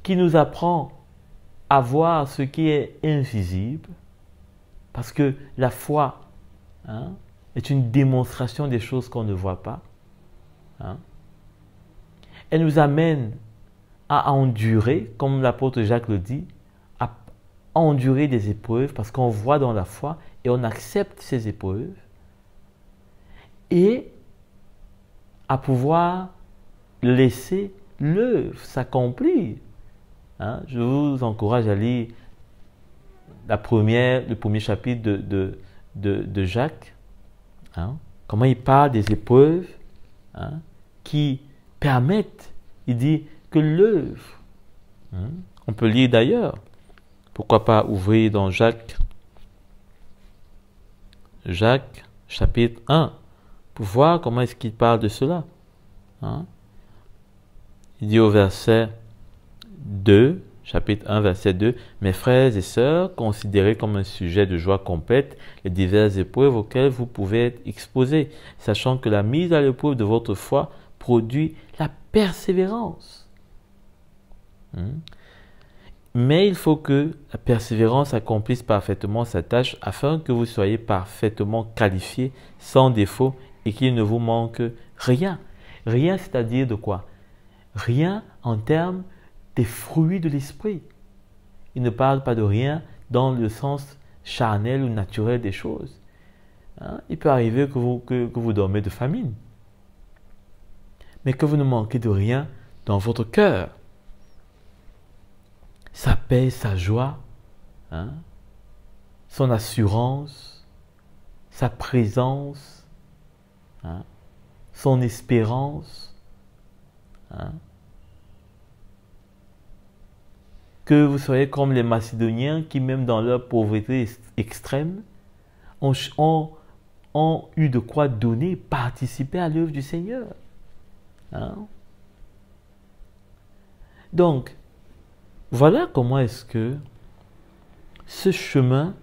qui nous apprend à voir ce qui est invisible, parce que la foi est une démonstration des choses qu'on ne voit pas. Elle nous amène à endurer, comme l'apôtre Jacques le dit, à endurer des épreuves, parce qu'on voit dans la foi et on accepte ces épreuves, et à pouvoir laisser l'œuvre s'accomplir. Je vous encourage à lire le premier chapitre de Jacques. Comment il parle des épreuves qui permettent, il dit, que l'œuvre. On peut lire d'ailleurs. Pourquoi pas ouvrir dans Jacques chapitre 1 pour voir comment est-ce qu'il parle de cela. Il dit au verset 2, chapitre 1, verset 2, « Mes frères et sœurs, considérez comme un sujet de joie complète les diverses épreuves auxquelles vous pouvez être exposés, sachant que la mise à l'épreuve de votre foi produit la persévérance. » Mais il faut que la persévérance accomplisse parfaitement sa tâche afin que vous soyez parfaitement qualifiés, sans défaut et qu'il ne vous manque rien. Rien, c'est-à-dire de quoi? Rien en termes des fruits de l'esprit. Il ne parle pas de rien dans le sens charnel ou naturel des choses. Il peut arriver que vous dormez de famine, mais que vous ne manquez de rien dans votre cœur. Sa paix, sa joie, son assurance, sa présence, son espérance. Que vous soyez comme les Macédoniens qui, même dans leur pauvreté extrême, ont eu de quoi donner, participer à l'œuvre du Seigneur. Donc, voilà comment est-ce que ce chemin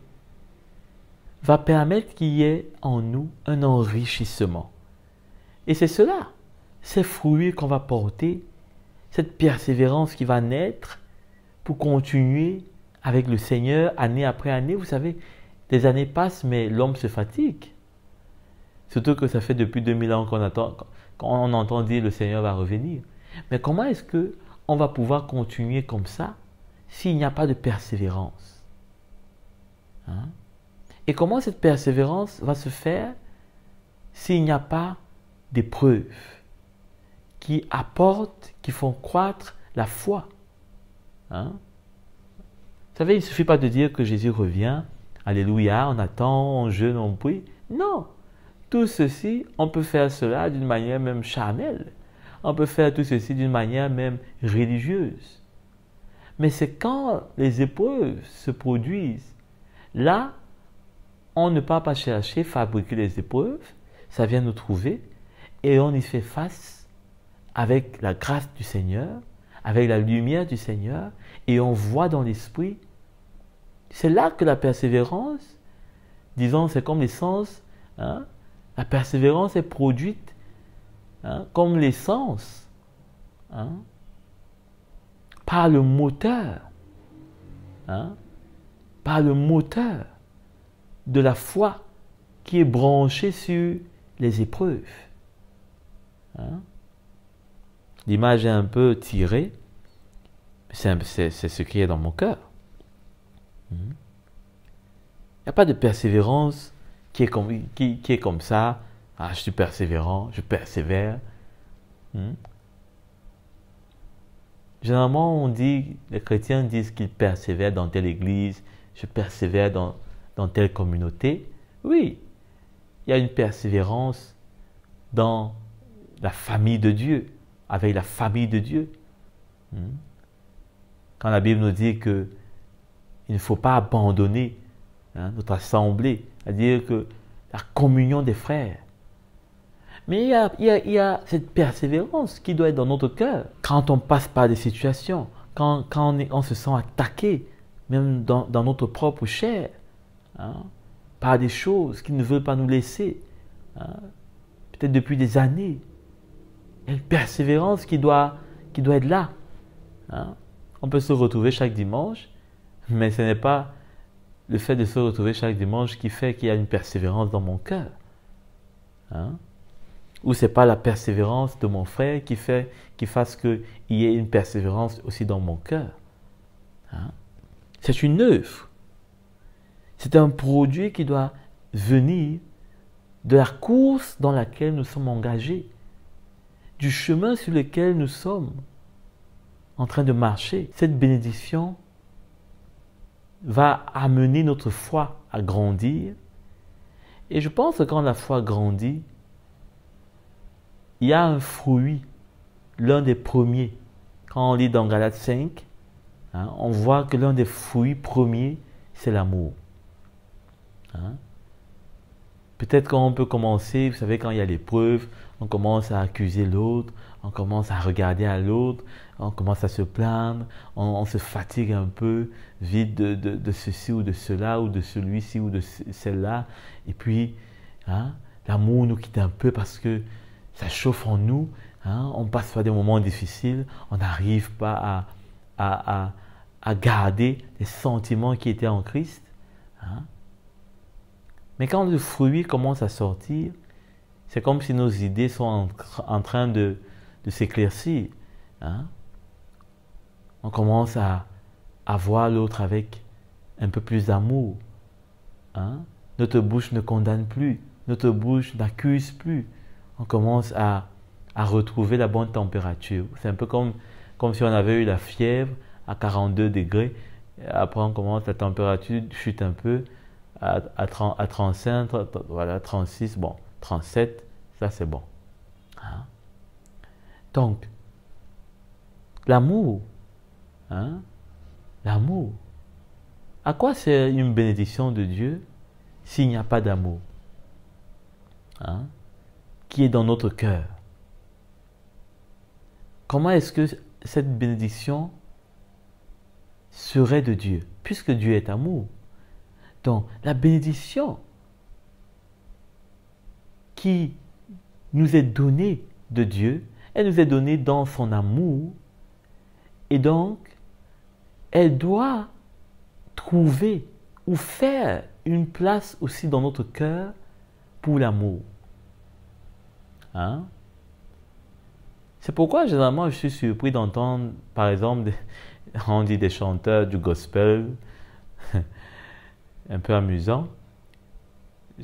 va permettre qu'il y ait en nous un enrichissement. Et c'est cela, ces fruits qu'on va porter, cette persévérance qui va naître pour continuer avec le Seigneur année après année. Vous savez, les années passent, mais l'homme se fatigue. Surtout que ça fait depuis 2000 ans qu'on entend dire le Seigneur va revenir. Mais comment est-ce qu'on va pouvoir continuer comme ça s'il n'y a pas de persévérance? Et comment cette persévérance va se faire s'il n'y a pas d'épreuves qui apportent, qui font croître la foi? Vous savez, il ne suffit pas de dire que Jésus revient, alléluia, on attend, on jeûne, on prie. Non, tout ceci, on peut faire cela d'une manière même charnelle. On peut faire tout ceci d'une manière même religieuse. Mais c'est quand les épreuves se produisent, là, on ne part pas chercher, fabriquer les épreuves, ça vient nous trouver et on y fait face avec la grâce du Seigneur, avec la lumière du Seigneur, et on voit dans l'esprit. C'est là que la persévérance, disons, c'est comme l'essence, la persévérance est produite comme l'essence, par le moteur, par le moteur de la foi qui est branché sur les épreuves. L'image est un peu tirée, c'est ce qui est dans mon cœur. Il n'y a pas de persévérance qui est comme ça. Je suis persévérant, je persévère. Généralement, les chrétiens disent qu'ils persévèrent dans telle église, je persévère dans telle communauté. Oui, il y a une persévérance dans la famille de Dieu, avec la famille de Dieu. Quand la Bible nous dit qu'il ne faut pas abandonner notre assemblée, c'est-à-dire que la communion des frères. Mais il y a cette persévérance qui doit être dans notre cœur. Quand on passe par des situations, on se sent attaqué, même dans notre propre chair, hein, par des choses qui ne veulent pas nous laisser, hein, peut-être depuis des années. Il y a une persévérance qui doit être là. Hein. On peut se retrouver chaque dimanche, mais ce n'est pas le fait de se retrouver chaque dimanche qui fait qu'il y a une persévérance dans mon cœur. Hein. Ou ce n'est pas la persévérance de mon frère qui fasse qu'il y ait une persévérance aussi dans mon cœur. Hein. C'est une œuvre. C'est un produit qui doit venir de la course dans laquelle nous sommes engagés, du chemin sur lequel nous sommes en train de marcher. Cette bénédiction va amener notre foi à grandir. Et je pense que quand la foi grandit, il y a un fruit, l'un des premiers. Quand on lit dans Galates 5, hein, on voit que l'un des fruits premiers, c'est l'amour. Hein? Peut-être qu'on peut commencer, vous savez, quand il y a l'épreuve, on commence à accuser l'autre, on commence à regarder à l'autre, on commence à se plaindre, on se fatigue un peu, vite de ceci ou de cela, ou de celui-ci ou de celle-là. Et puis, hein, l'amour nous quitte un peu parce que ça chauffe en nous, hein, on passe par des moments difficiles, on n'arrive pas à garder les sentiments qui étaient en Christ. Hein. Mais quand le fruit commence à sortir, c'est comme si nos idées sont en train de s'éclaircir. Hein? On commence à voir l'autre avec un peu plus d'amour. Hein? Notre bouche ne condamne plus, notre bouche n'accuse plus. On commence à retrouver la bonne température. C'est un peu comme si on avait eu la fièvre à 42 degrés. Après, on commence, la température chute un peu à 35, voilà, 36, bon, 37, ça c'est bon. Hein? Donc, l'amour, hein? L'amour. À quoi c'est une bénédiction de Dieu s'il n'y a pas d'amour, hein? Qui est dans notre cœur? Comment est-ce que cette bénédiction serait de Dieu, puisque Dieu est amour? Donc, la bénédiction qui nous est donnée de Dieu, elle nous est donnée dans son amour, et donc, elle doit trouver ou faire une place aussi dans notre cœur pour l'amour. Hein? C'est pourquoi, généralement, je suis surpris d'entendre, par exemple, on dit des chanteurs du gospel, un peu amusant,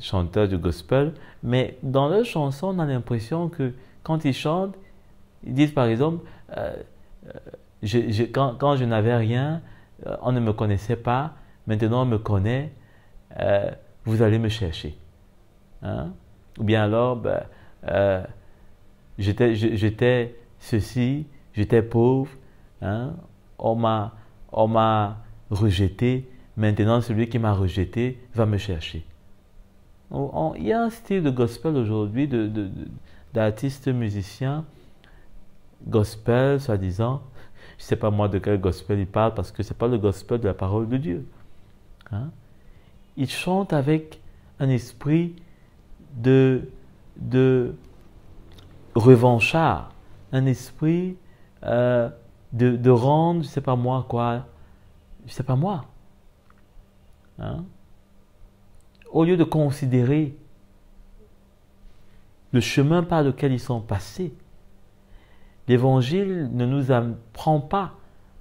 chanteurs du gospel, mais dans leurs chansons, on a l'impression que quand ils chantent, ils disent par exemple, quand je n'avais rien, on ne me connaissait pas, maintenant on me connaît, vous allez me chercher. Hein? Ou bien alors, j'étais ceci, j'étais pauvre, hein? On m'a rejeté, maintenant celui qui m'a rejeté va me chercher. Il y a un style de gospel aujourd'hui, d'artistes musiciens, gospel soi-disant. Je ne sais pas moi de quel gospel ils parlent parce que ce n'est pas le gospel de la parole de Dieu. Hein? Ils chantent avec un esprit de revanchard, un esprit de rendre, je ne sais pas moi quoi, je ne sais pas moi. Hein? Au lieu de considérer le chemin par lequel ils sont passés, l'Évangile ne nous apprend pas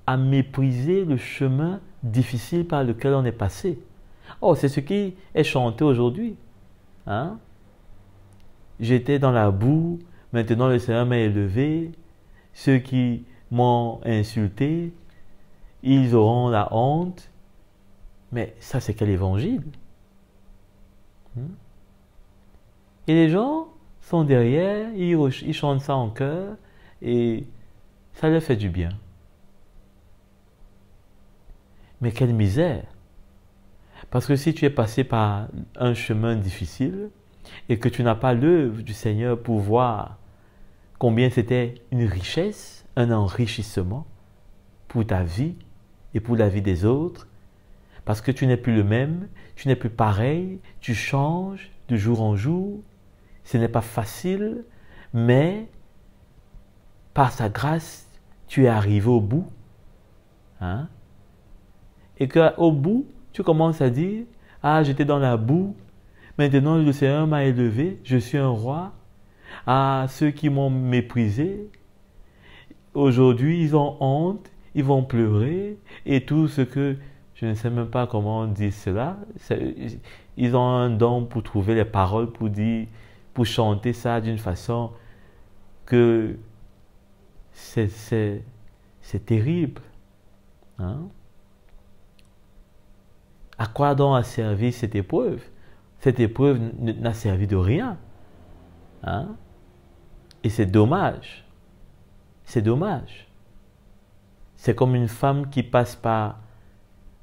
à mépriser le chemin difficile par lequel on est passé. Oh, c'est ce qui est chanté aujourd'hui. Hein? J'étais dans la boue, maintenant le Seigneur m'a élevé. Ceux qui m'ont insulté, ils auront la honte. Mais ça, c'est quel évangile? Et les gens sont derrière, ils chantent ça en chœur et ça leur fait du bien. Mais quelle misère! Parce que si tu es passé par un chemin difficile et que tu n'as pas l'œuvre du Seigneur pour voir combien c'était une richesse, un enrichissement pour ta vie et pour la vie des autres, parce que tu n'es plus le même, tu n'es plus pareil, tu changes de jour en jour. Ce n'est pas facile, mais par sa grâce, tu es arrivé au bout. Hein? Et qu'au bout, tu commences à dire, « Ah, j'étais dans la boue, maintenant le Seigneur m'a élevé, je suis un roi. Ah, ceux qui m'ont méprisé, aujourd'hui ils ont honte, ils vont pleurer, et tout ce que, je ne sais même pas comment on dit cela, ils ont un don pour trouver les paroles, pour chanter ça d'une façon que c'est terrible. Hein? À quoi donc a servi cette épreuve? Cette épreuve n'a servi de rien. Hein? Et c'est dommage. C'est dommage. C'est comme une femme qui passe par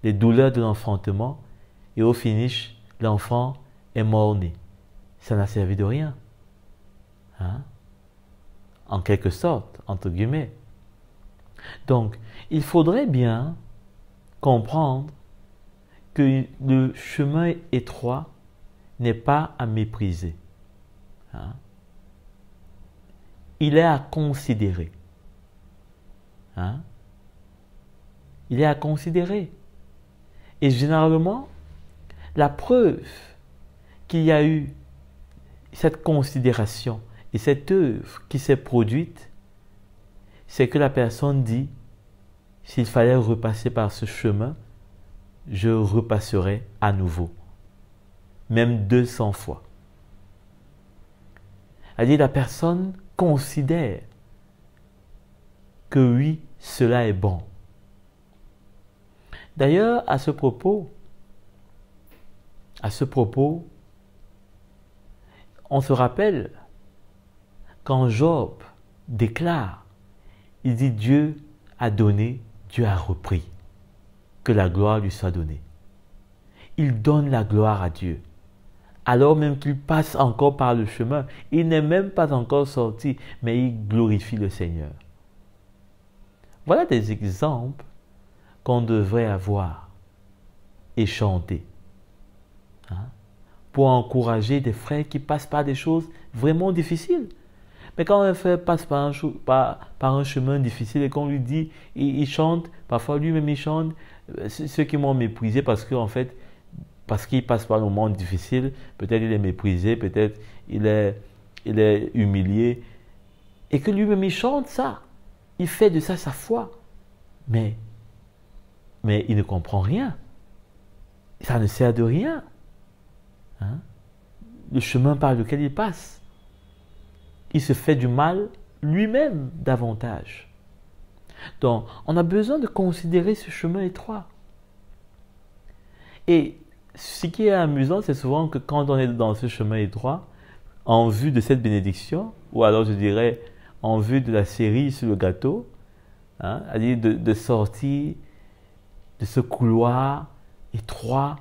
les douleurs de l'enfantement et au finish, l'enfant est mort-né. Ça n'a servi de rien. Hein? En quelque sorte, entre guillemets. Donc, il faudrait bien comprendre que le chemin étroit n'est pas à mépriser. Hein? Il est à considérer. Hein? Il est à considérer. Et généralement, la preuve qu'il y a eu cette considération et cette œuvre qui s'est produite, c'est que la personne dit, s'il fallait repasser par ce chemin, je repasserai à nouveau, même 200 fois. C'est-à-dire la personne considère que oui, cela est bon. D'ailleurs, à ce propos, on se rappelle quand Job déclare, il dit Dieu a donné, Dieu a repris. Que la gloire lui soit donnée. Il donne la gloire à Dieu. Alors même qu'il passe encore par le chemin, il n'est même pas encore sorti, mais il glorifie le Seigneur. Voilà des exemples qu'on devrait avoir et chanter. Hein? Pour encourager des frères qui passent par des choses vraiment difficiles. Mais quand un frère passe par un chemin difficile et qu'on lui dit, il chante, parfois lui-même il chante, ceux qui m'ont méprisé parce qu'il passe par un moment difficile, peut-être il est méprisé, peut-être il est humilié, et que lui-même il chante ça, il fait de ça sa foi, mais il ne comprend rien, ça ne sert de rien, hein? Le chemin par lequel il passe, il se fait du mal lui-même davantage. Donc, on a besoin de considérer ce chemin étroit. Et ce qui est amusant, c'est souvent que quand on est dans ce chemin étroit, en vue de cette bénédiction, ou alors je dirais en vue de la cerise sur le gâteau, hein, c'est-à-dire de sortir de ce couloir étroit,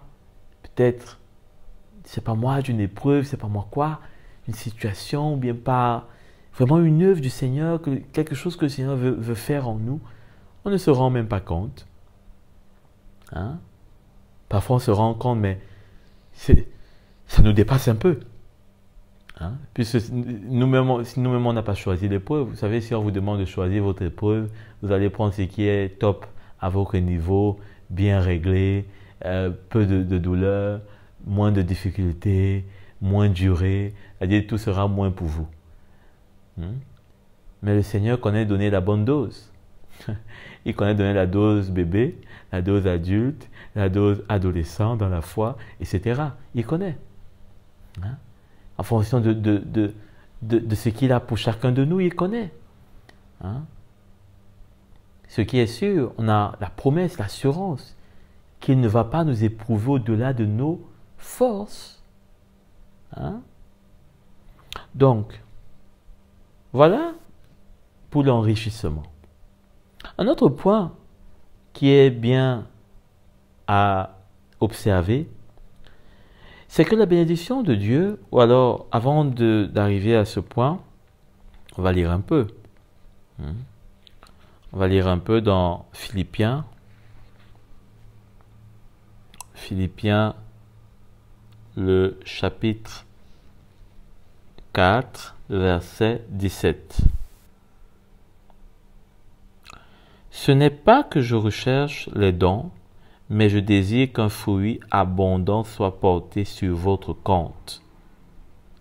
peut-être, c'est pas moi, d'une épreuve, c'est pas moi quoi, une situation, ou bien pas vraiment une œuvre du Seigneur, quelque chose que le Seigneur veut faire en nous, on ne se rend même pas compte. Hein? Parfois on se rend compte, mais ça nous dépasse un peu. Hein? Puisque si nous-mêmes on n'a pas choisi l'épreuve. Vous savez, si on vous demande de choisir votre épreuve, vous allez prendre ce qui est top à votre niveau, bien réglé, peu de douleur, moins de difficultés, moins de durée, c'est-à-dire tout sera moins pour vous. Mais le Seigneur connaît donner la bonne dose. Il connaît donner la dose bébé, la dose adulte, la dose adolescent dans la foi, etc. Il connaît. Hein? En fonction de ce qu'il a pour chacun de nous, il connaît. Hein? Ce qui est sûr, on a la promesse, l'assurance qu'il ne va pas nous éprouver au-delà de nos forces. Hein? Donc, voilà pour l'enrichissement. Un autre point qui est bien à observer, c'est que la bénédiction de Dieu, ou alors avant d'arriver à ce point, on va lire un peu. On va lire un peu dans Philippiens. Philippiens, le chapitre 4, verset 17. Ce n'est pas que je recherche les dons, mais je désire qu'un fruit abondant soit porté sur votre compte.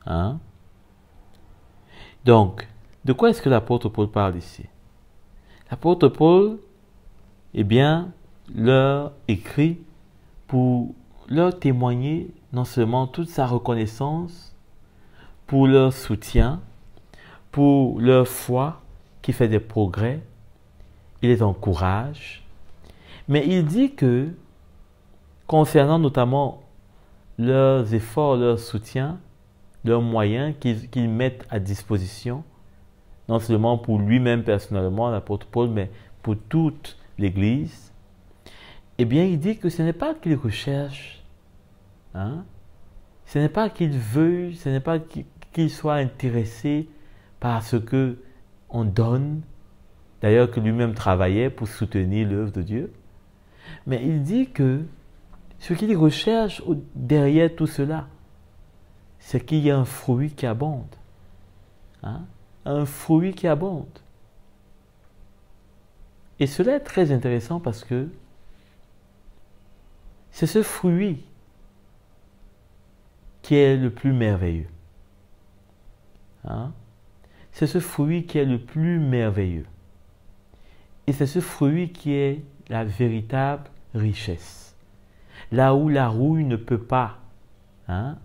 Hein? Donc, de quoi est-ce que l'apôtre Paul parle ici? L'apôtre Paul, eh bien, leur écrit pour leur témoigner non seulement toute sa reconnaissance, pour leur soutien, pour leur foi qui fait des progrès, il les encourage, mais il dit que concernant notamment leurs efforts, leur soutien, leurs moyens qu'ils mettent à disposition, non seulement pour lui-même personnellement, l'apôtre Paul, mais pour toute l'Église, eh bien, il dit que ce n'est pas qu'il recherche, hein? Ce n'est pas qu'il veut, ce n'est pas qu'il soit intéressé par ce que on donne, d'ailleurs que lui-même travaillait pour soutenir l'œuvre de Dieu, mais il dit que ce qu'il recherche derrière tout cela, c'est qu'il y a un fruit qui abonde. Hein? Un fruit qui abonde. Et cela est très intéressant parce que c'est ce fruit qui est le plus merveilleux. Hein? C'est ce fruit qui est le plus merveilleux. Et c'est ce fruit qui est la véritable richesse. Là où la rouille ne peut pas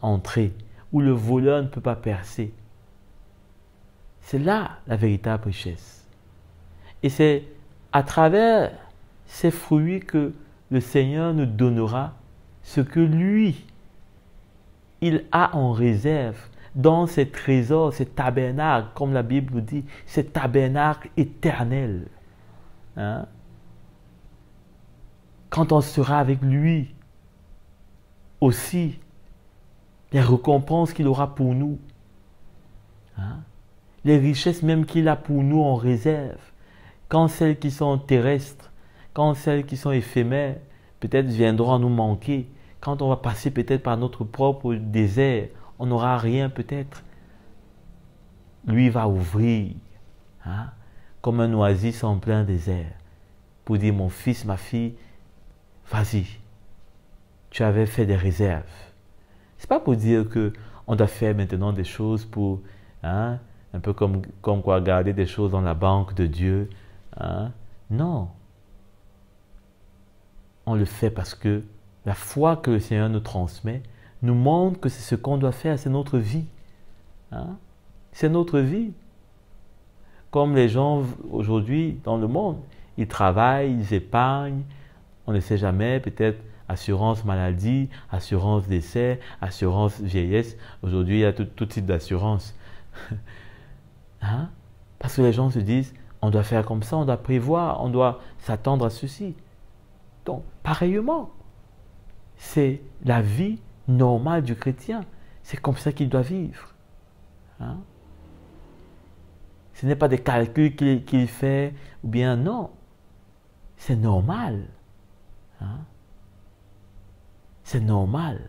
entrer, où le voleur ne peut pas percer. C'est là la véritable richesse. Et c'est à travers ces fruits que le Seigneur nous donnera ce que lui, il a en réserve dans ses trésors, ses tabernacles, comme la Bible dit, ces tabernacles éternels. Hein? Quand on sera avec lui, aussi, les récompenses qu'il aura pour nous, hein? Les richesses même qu'il a pour nous en réserve, quand celles qui sont terrestres, quand celles qui sont éphémères, peut-être viendront à nous manquer, quand on va passer peut-être par notre propre désert, on n'aura rien peut-être. Lui va ouvrir, hein, comme un oasis en plein désert, pour dire, mon fils, ma fille, vas-y, tu avais fait des réserves. C'est pas pour dire que on doit faire maintenant des choses pour, hein, un peu comme quoi garder des choses dans la banque de Dieu. Hein. Non. On le fait parce que la foi que le Seigneur nous transmet nous montre que c'est ce qu'on doit faire, c'est notre vie. Hein. C'est notre vie. Comme les gens aujourd'hui dans le monde, ils travaillent, ils épargnent, on ne sait jamais, peut-être assurance maladie, assurance décès, assurance vieillesse. Aujourd'hui, il y a tout type d'assurance. Hein? Parce que les gens se disent, on doit faire comme ça, on doit prévoir, on doit s'attendre à ceci. Donc, pareillement, c'est la vie normale du chrétien. C'est comme ça qu'il doit vivre. Hein? Ce n'est pas des calculs qu'il fait, ou bien non. C'est normal. Hein? C'est normal.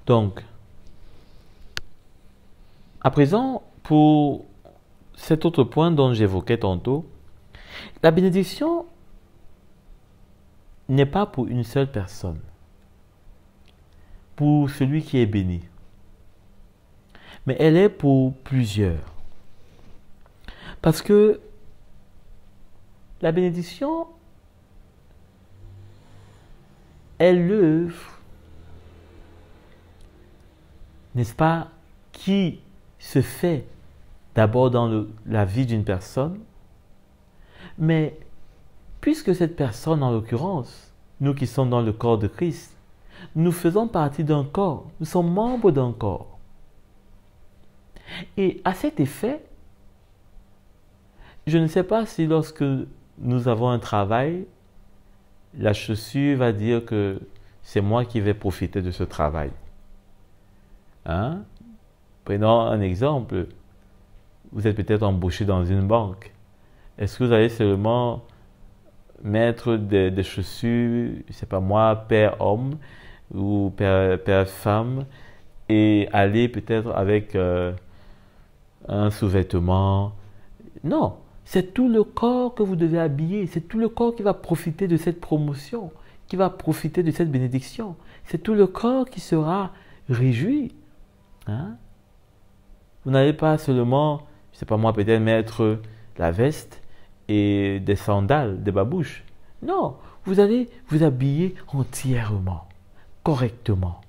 Donc, à présent, pour cet autre point dont j'évoquais tantôt, la bénédiction n'est pas pour une seule personne, pour celui qui est béni, mais elle est pour plusieurs. Parce que la bénédiction est l'œuvre, n'est-ce pas, qui se fait d'abord dans la vie d'une personne, mais puisque cette personne, en l'occurrence, nous qui sommes dans le corps de Christ, nous faisons partie d'un corps, nous sommes membres d'un corps. Et à cet effet, je ne sais pas si lorsque nous avons un travail, la chaussure va dire que c'est moi qui vais profiter de ce travail. Hein? Prenons un exemple. Vous êtes peut-être embauché dans une banque. Est-ce que vous allez seulement mettre des chaussures, je sais pas moi, père homme ou père femme, et aller peut-être avec un sous-vêtement? Non, c'est tout le corps que vous devez habiller. C'est tout le corps qui va profiter de cette promotion, qui va profiter de cette bénédiction. C'est tout le corps qui sera réjoui. Hein? Vous n'allez pas seulement, je ne sais pas moi, peut-être mettre la veste et des sandales, des babouches. Non, vous allez vous habiller entièrement, correctement.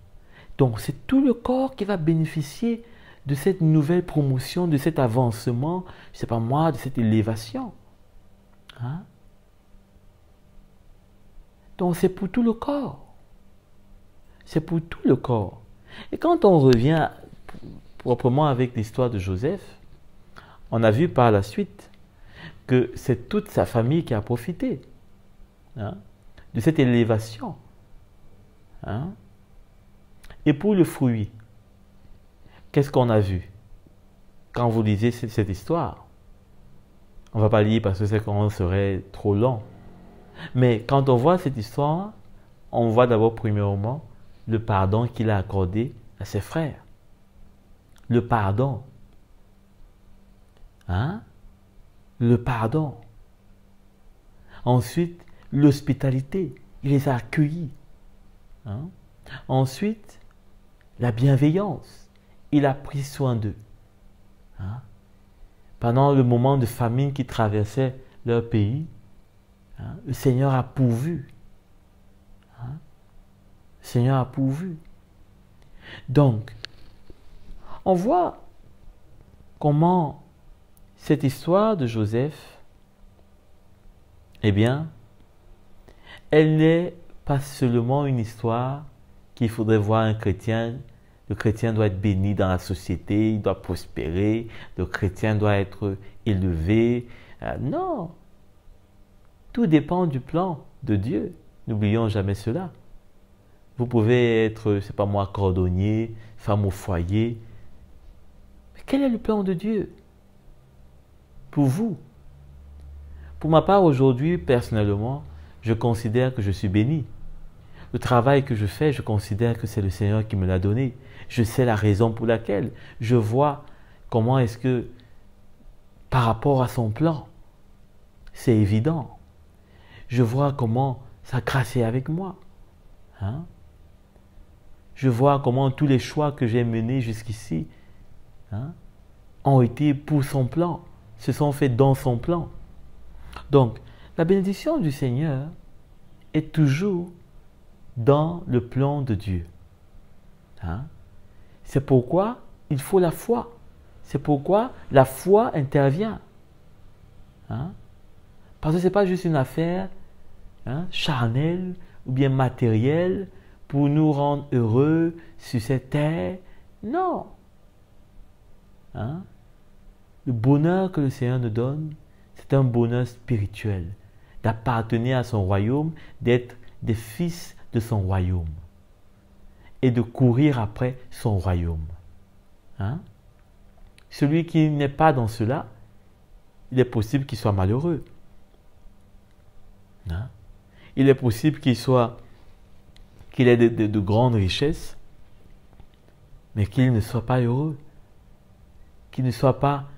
Donc, c'est tout le corps qui va bénéficier de cette nouvelle promotion, de cet avancement, je ne sais pas moi, de cette élévation. Hein? Donc, c'est pour tout le corps. C'est pour tout le corps. Et quand on revient proprement avec l'histoire de Joseph, on a vu par la suite que c'est toute sa famille qui a profité, hein, de cette élévation. Hein? Et pour le fruit, qu'est-ce qu'on a vu quand vous lisez cette histoire? On ne va pas lire parce que c'est qu'on serait trop long. Mais quand on voit cette histoire, on voit d'abord premièrement le pardon qu'il a accordé à ses frères. Le pardon. Hein? Le pardon. Ensuite, l'hospitalité. Il les a accueillis. Hein? Ensuite, la bienveillance. Il a pris soin d'eux. Hein? Pendant le moment de famine qui traversait leur pays, hein, le Seigneur a pourvu. Hein? Le Seigneur a pourvu. Donc, on voit comment cette histoire de Joseph, eh bien, elle n'est pas seulement une histoire qu'il faudrait voir un chrétien. Le chrétien doit être béni dans la société, il doit prospérer, le chrétien doit être élevé. Non, tout dépend du plan de Dieu. N'oublions jamais cela. Vous pouvez être, c'est pas moi, cordonnier, femme au foyer. Mais quel est le plan de Dieu pour vous? Pour ma part, aujourd'hui, personnellement, je considère que je suis béni. Le travail que je fais, je considère que c'est le Seigneur qui me l'a donné. Je sais la raison pour laquelle. Je vois comment est-ce que, par rapport à son plan, c'est évident. Je vois comment sa grâce est avec moi. Hein? Je vois comment tous les choix que j'ai menés jusqu'ici, hein, ont été pour son plan, se sont faits dans son plan. Donc, la bénédiction du Seigneur est toujours dans le plan de Dieu. Hein? C'est pourquoi il faut la foi. C'est pourquoi la foi intervient. Hein? Parce que ce n'est pas juste une affaire, hein, charnelle ou bien matérielle pour nous rendre heureux sur cette terre. Non. Hein? Le bonheur que le Seigneur nous donne, c'est un bonheur spirituel, d'appartenir à son royaume, d'être des fils de son royaume et de courir après son royaume. Hein? Celui qui n'est pas dans cela, il est possible qu'il soit malheureux. Hein? Il est possible qu'il ait de grandes richesses, mais qu'il ne soit pas heureux. Qu'il ne soit pas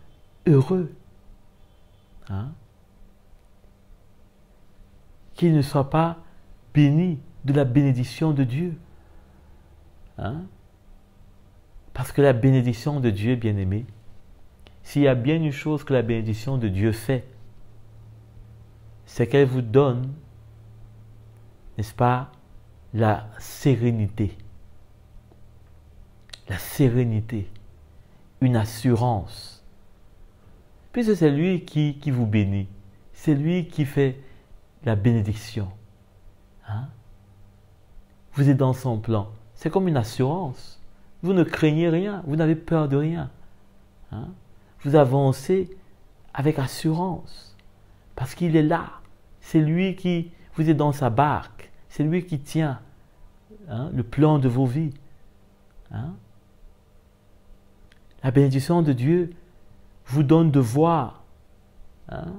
heureux. Hein? Qu'il ne soit pas béni de la bénédiction de Dieu. Hein? Parce que la bénédiction de Dieu, bien-aimé, s'il y a bien une chose que la bénédiction de Dieu fait, c'est qu'elle vous donne, n'est-ce pas, la sérénité. La sérénité, une assurance. Puisque c'est lui qui vous bénit, c'est lui qui fait la bénédiction. Hein? Vous êtes dans son plan. C'est comme une assurance. Vous ne craignez rien, vous n'avez peur de rien. Hein? Vous avancez avec assurance. Parce qu'il est là. C'est lui qui, vous êtes dans sa barque. C'est lui qui tient, hein, le plan de vos vies. Hein? La bénédiction de Dieu vous donne de voir, hein,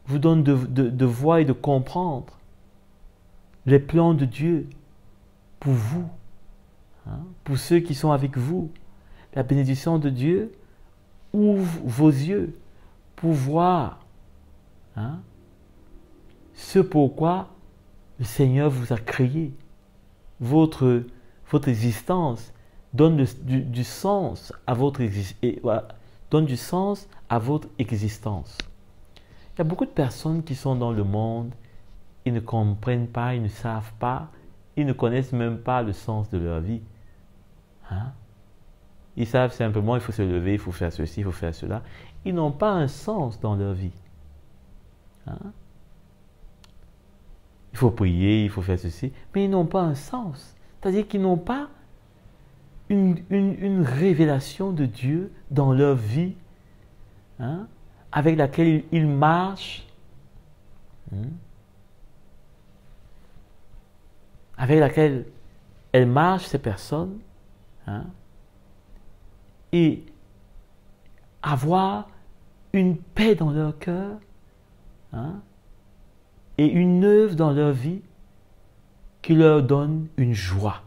vous donne de voir et de comprendre les plans de Dieu pour vous, hein, pour ceux qui sont avec vous. La bénédiction de Dieu ouvre vos yeux pour voir, hein, ce pourquoi le Seigneur vous a créé. Votre existence donne du sens à votre donne du sens à votre existence. Il y a beaucoup de personnes qui sont dans le monde, ils ne comprennent pas, ils ne savent pas, ils ne connaissent même pas le sens de leur vie. Hein? Ils savent simplement il faut se lever, il faut faire ceci, il faut faire cela. Ils n'ont pas un sens dans leur vie. Hein? Il faut prier, il faut faire ceci, mais ils n'ont pas un sens. C'est-à-dire qu'ils n'ont pas une révélation de Dieu dans leur vie, hein, avec laquelle ils marchent, avec laquelle elles marchent, ces personnes, hein, et avoir une paix dans leur cœur, hein, et une œuvre dans leur vie qui leur donne une joie.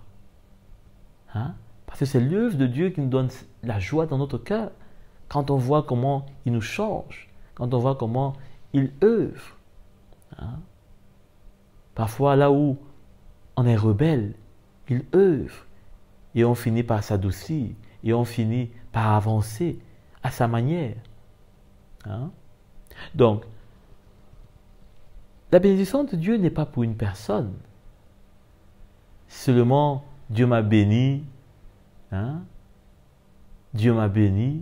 Hein? Parce que c'est l'œuvre de Dieu qui nous donne la joie dans notre cœur. Quand on voit comment il nous change, quand on voit comment il œuvre. Hein? Parfois, là où on est rebelle, il œuvre. Et on finit par s'adoucir. Et on finit par avancer à sa manière. Hein? Donc, la bénédiction de Dieu n'est pas pour une personne. Seulement, Dieu m'a béni. Hein? Dieu m'a béni.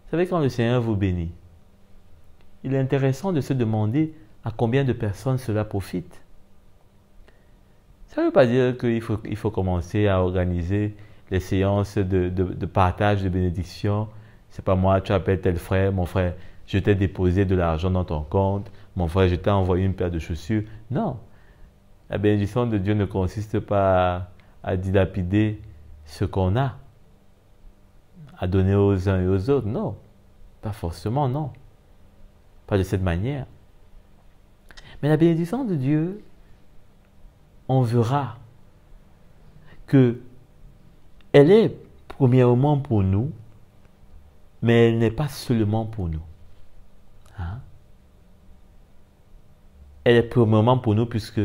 Vous savez, quand le Seigneur vous bénit, il est intéressant de se demander à combien de personnes cela profite. Ça ne veut pas dire qu'il faut commencer à organiser les séances de partage de bénédiction. C'est pas moi, tu appelles tel frère, mon frère, je t'ai déposé de l'argent dans ton compte, mon frère, je t'ai envoyé une paire de chaussures. Non. La bénédiction de Dieu ne consiste pas à dilapider ce qu'on a, à donner aux uns et aux autres. Non. Pas forcément, non. Pas de cette manière. Mais la bénédiction de Dieu, on verra que elle est premièrement pour nous, mais elle n'est pas seulement pour nous. Hein? Elle est premièrement pour nous puisque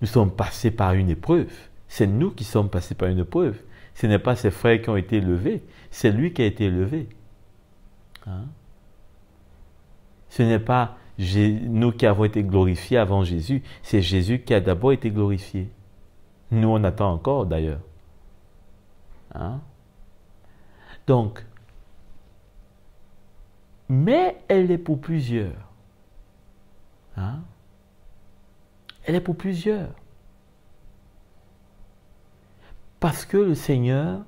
nous sommes passés par une épreuve. C'est nous qui sommes passés par une épreuve. Ce n'est pas ses frères qui ont été élevés, c'est lui qui a été élevé. Hein? Ce n'est pas nous qui avons été glorifiés avant Jésus, c'est Jésus qui a d'abord été glorifié. Nous, on attend encore d'ailleurs. Hein? Donc, mais elle est pour plusieurs. Hein? Elle est pour plusieurs. Parce que le Seigneur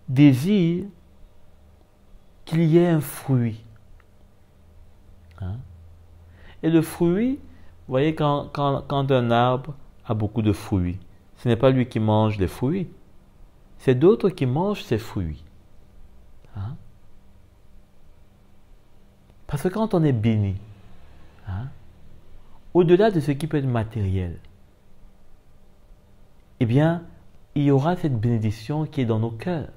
désire qu'il y ait un fruit. Hein? Et le fruit, vous voyez, quand un arbre a beaucoup de fruits, ce n'est pas lui qui mange les fruits, c'est d'autres qui mangent ces fruits. Hein? Parce que quand on est béni, hein, au-delà de ce qui peut être matériel, eh bien, il y aura cette bénédiction qui est dans nos cœurs.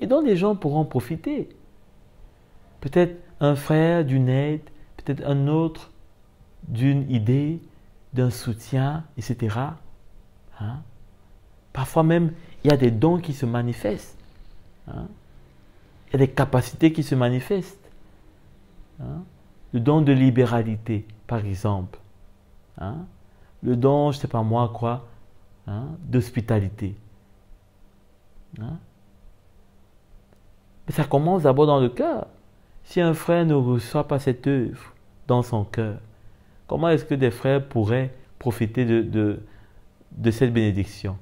Et dont les gens pourront profiter. Peut-être un frère d'une aide, peut-être un autre d'une idée, d'un soutien, etc. Hein? Parfois même, il y a des dons qui se manifestent. Hein? Il y a des capacités qui se manifestent. Hein? Le don de libéralité, par exemple. Hein? Le don, je ne sais pas moi quoi, hein, d'hospitalité. Hein? Mais ça commence d'abord dans le cœur. Si un frère ne reçoit pas cette œuvre dans son cœur, comment est-ce que des frères pourraient profiter de cette bénédiction?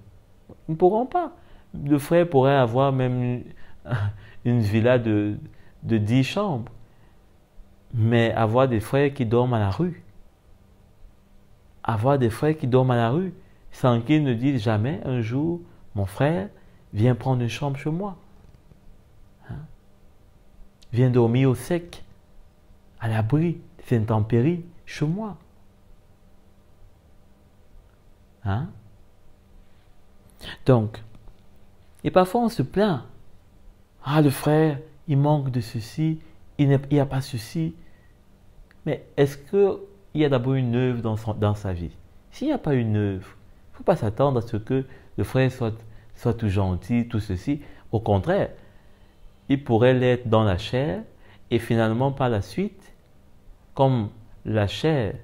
Ils ne pourront pas. Le frère pourrait avoir même une villa de 10 chambres, mais avoir des frères qui dorment à la rue. Avoir des frères qui dorment à la rue sans qu'ils ne disent jamais un jour, mon frère, viens prendre une chambre chez moi. Hein? Viens dormir au sec. à l'abri des intempéries chez moi. Hein? Donc, et parfois on se plaint. Ah, le frère, il manque de ceci, il n'y a pas ceci. Mais est-ce qu'il y a d'abord une œuvre dans sa vie? S'il n'y a pas une œuvre, il ne faut pas s'attendre à ce que le frère soit tout gentil, tout ceci. Au contraire, il pourrait l'être dans la chair et finalement par la suite, comme la chair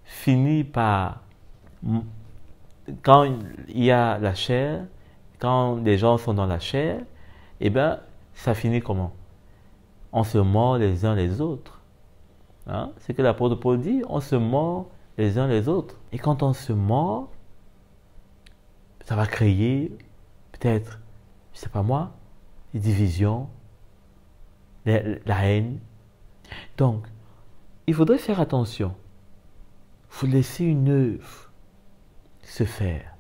finit par... Quand il y a la chair, quand les gens sont dans la chair, eh bien, ça finit comment? On se mord les uns les autres. C'est ce que l'apôtre Paul dit, on se mord les uns les autres. Et quand on se mord, ça va créer peut-être, je ne sais pas moi, des divisions, la haine. Donc, il faudrait faire attention. Il faut laisser une œuvre se faire.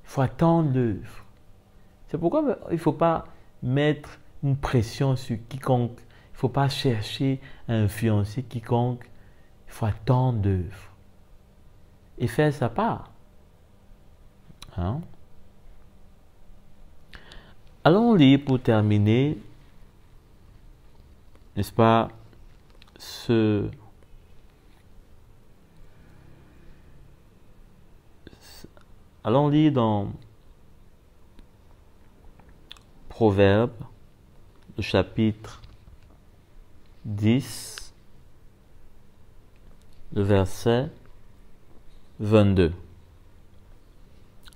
Il faut attendre l'œuvre. C'est pourquoi il ne faut pas mettre une pression sur quiconque. Il ne faut pas chercher à influencer quiconque. Il faut attendre l'œuvre. Et faire sa part. Allons lire pour terminer, n'est-ce pas, allons lire dans Proverbes, le chapitre 10, le verset 22.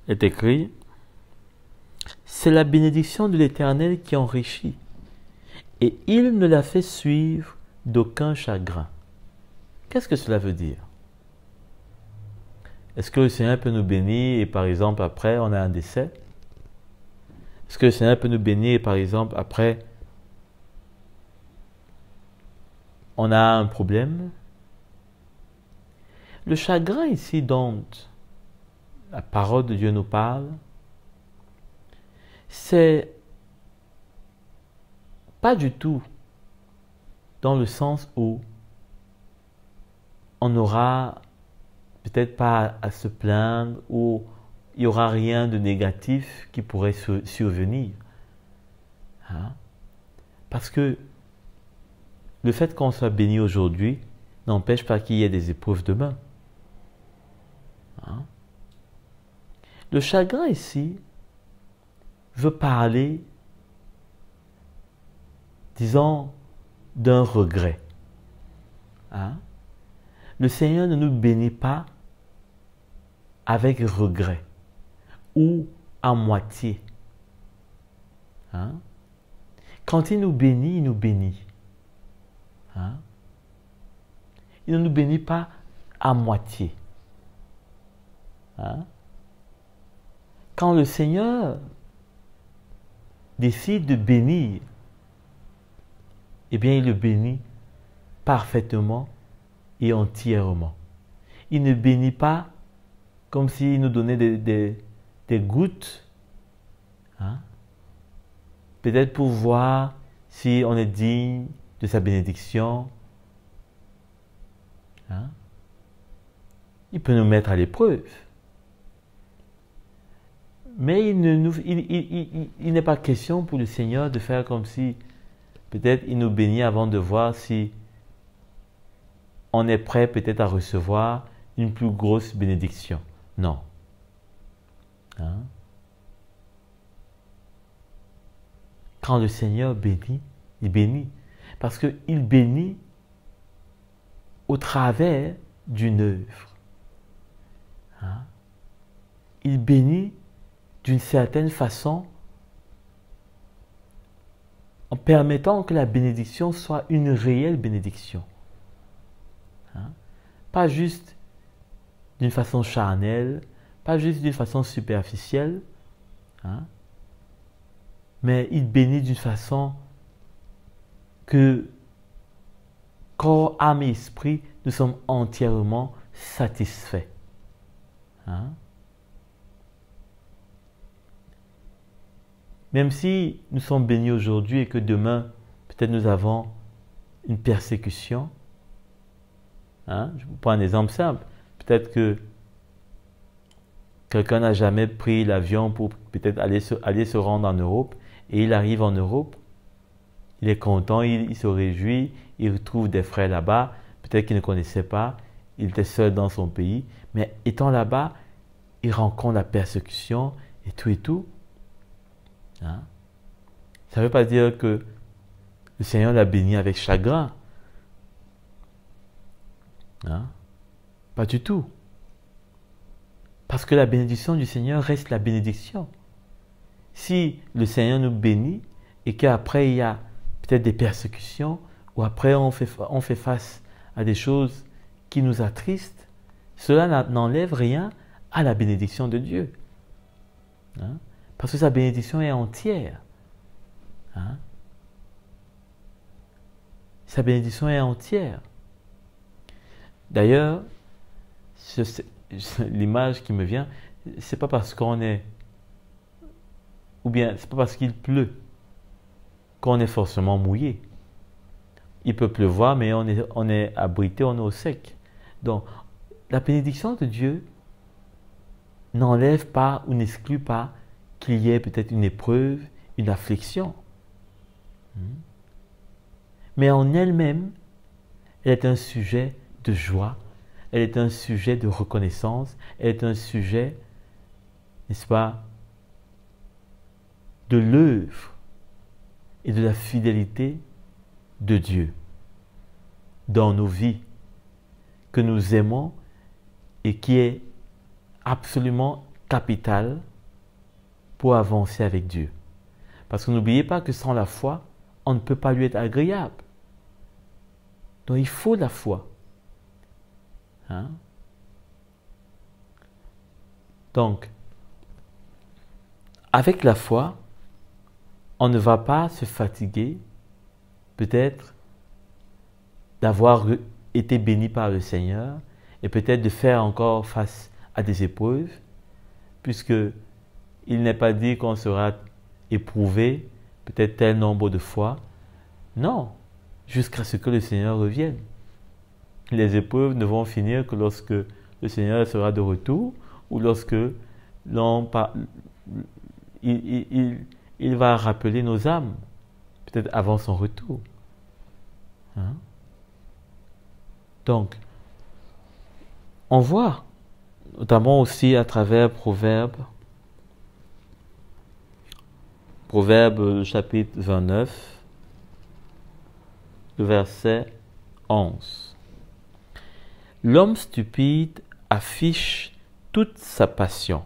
Il est écrit: c'est la bénédiction de l'Éternel qui enrichit, et il ne la fait suivre d'aucun chagrin. Qu'est-ce que cela veut dire? Est-ce que le Seigneur peut nous bénir et par exemple après on a un décès? Est-ce que le Seigneur peut nous bénir et par exemple après on a un problème? Le chagrin ici dont la parole de Dieu nous parle, c'est pas du tout dans le sens où on n'aura peut-être pas à se plaindre ou il n'y aura rien de négatif qui pourrait survenir. Parce que le fait qu'on soit béni aujourd'hui n'empêche pas qu'il y ait des épreuves demain. Le chagrin ici veut parler, disons, d'un regret. Le Seigneur ne nous bénit pas avec regret ou à moitié. Quand il nous bénit, il nous bénit. Il ne nous bénit pas à moitié. Quand le Seigneur décide de bénir, eh bien il le bénit parfaitement et entièrement. Il ne bénit pas comme s'il nous donnait des gouttes, peut-être pour voir si on est digne de sa bénédiction. Il peut nous mettre à l'épreuve. Mais il n'est pas question pour le Seigneur de faire comme si peut-être il nous bénit avant de voir si on est prêt peut-être à recevoir une plus grosse bénédiction. Non. Quand le Seigneur bénit, il bénit. Parce qu'il bénit au travers d'une œuvre. Il bénit d'une certaine façon en permettant que la bénédiction soit une réelle bénédiction. Pas juste d'une façon charnelle, pas juste d'une façon superficielle, mais il bénit d'une façon que corps, âme et esprit, nous sommes entièrement satisfaits. Même si nous sommes bénis aujourd'hui et que demain, peut-être nous avons une persécution. Hein? Je vous prends un exemple simple. Peut-être que quelqu'un n'a jamais pris l'avion pour peut-être aller se rendre en Europe et il arrive en Europe. Il est content, il se réjouit, il retrouve des frères là-bas. Peut-être qu'il ne connaissait pas, il était seul dans son pays. Mais étant là-bas, il rencontre la persécution et tout et tout. Hein? Ça ne veut pas dire que le Seigneur l'a béni avec chagrin. Hein? Pas du tout. Parce que la bénédiction du Seigneur reste la bénédiction. Si le Seigneur nous bénit et qu'après il y a peut-être des persécutions ou après on fait face à des choses qui nous attristent, cela n'enlève rien à la bénédiction de Dieu. Hein? Parce que sa bénédiction est entière. Hein? Sa bénédiction est entière. D'ailleurs, l'image qui me vient, c'est pas parce qu'on est, ou bien c'est pas parce qu'il pleut qu'on est forcément mouillé. Il peut pleuvoir, mais on est abrité, on est au sec. Donc, la bénédiction de Dieu n'enlève pas ou n'exclut pas qu'il y ait peut-être une épreuve, une affliction. Mais en elle-même, elle est un sujet de joie, elle est un sujet de reconnaissance, elle est un sujet, n'est-ce pas, de l'œuvre et de la fidélité de Dieu dans nos vies, que nous aimons et qui est absolument capital pour avancer avec Dieu. Parce que n'oubliez pas que sans la foi, on ne peut pas lui être agréable. Donc il faut la foi. Hein? Donc, avec la foi, on ne va pas se fatiguer, peut-être, d'avoir été béni par le Seigneur et peut-être de faire encore face à des épreuves, puisque il n'est pas dit qu'on sera éprouvé peut-être tel nombre de fois. Non, jusqu'à ce que le Seigneur revienne. Les épreuves ne vont finir que lorsque le Seigneur sera de retour ou lorsque il va rappeler nos âmes, peut-être avant son retour. Hein? Donc, on voit, notamment aussi à travers Proverbes chapitre 29, le verset 11. L'homme stupide affiche toute sa passion,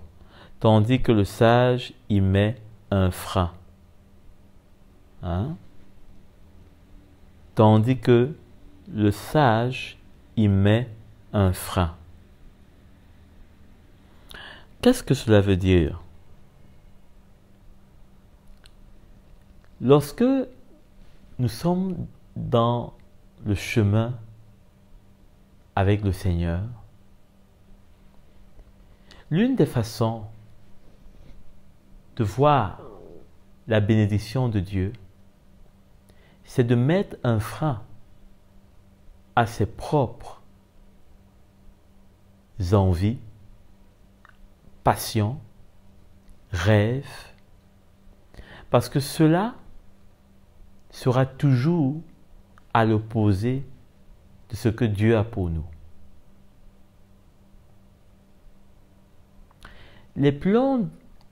tandis que le sage y met un frein. Hein? Tandis que le sage y met un frein. Qu'est-ce que cela veut dire? Lorsque nous sommes dans le chemin avec le Seigneur, l'une des façons de voir la bénédiction de Dieu, c'est de mettre un frein à ses propres envies, passions, rêves, parce que cela sera toujours à l'opposé de ce que Dieu a pour nous. Les plans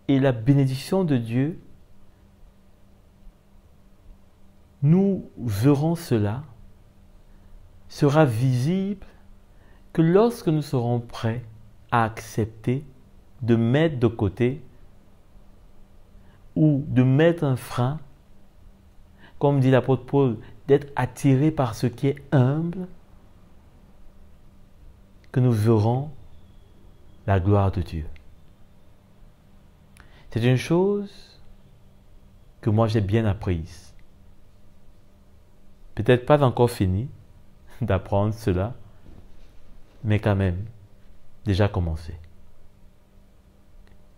et la bénédiction de Dieu, nous verrons cela, sera visible que lorsque nous serons prêts à accepter de mettre de côté ou de mettre un frein, comme dit l'apôtre Paul, d'être attiré par ce qui est humble, que nous verrons la gloire de Dieu. C'est une chose que moi j'ai bien apprise. Peut-être pas encore fini d'apprendre cela, mais quand même déjà commencé.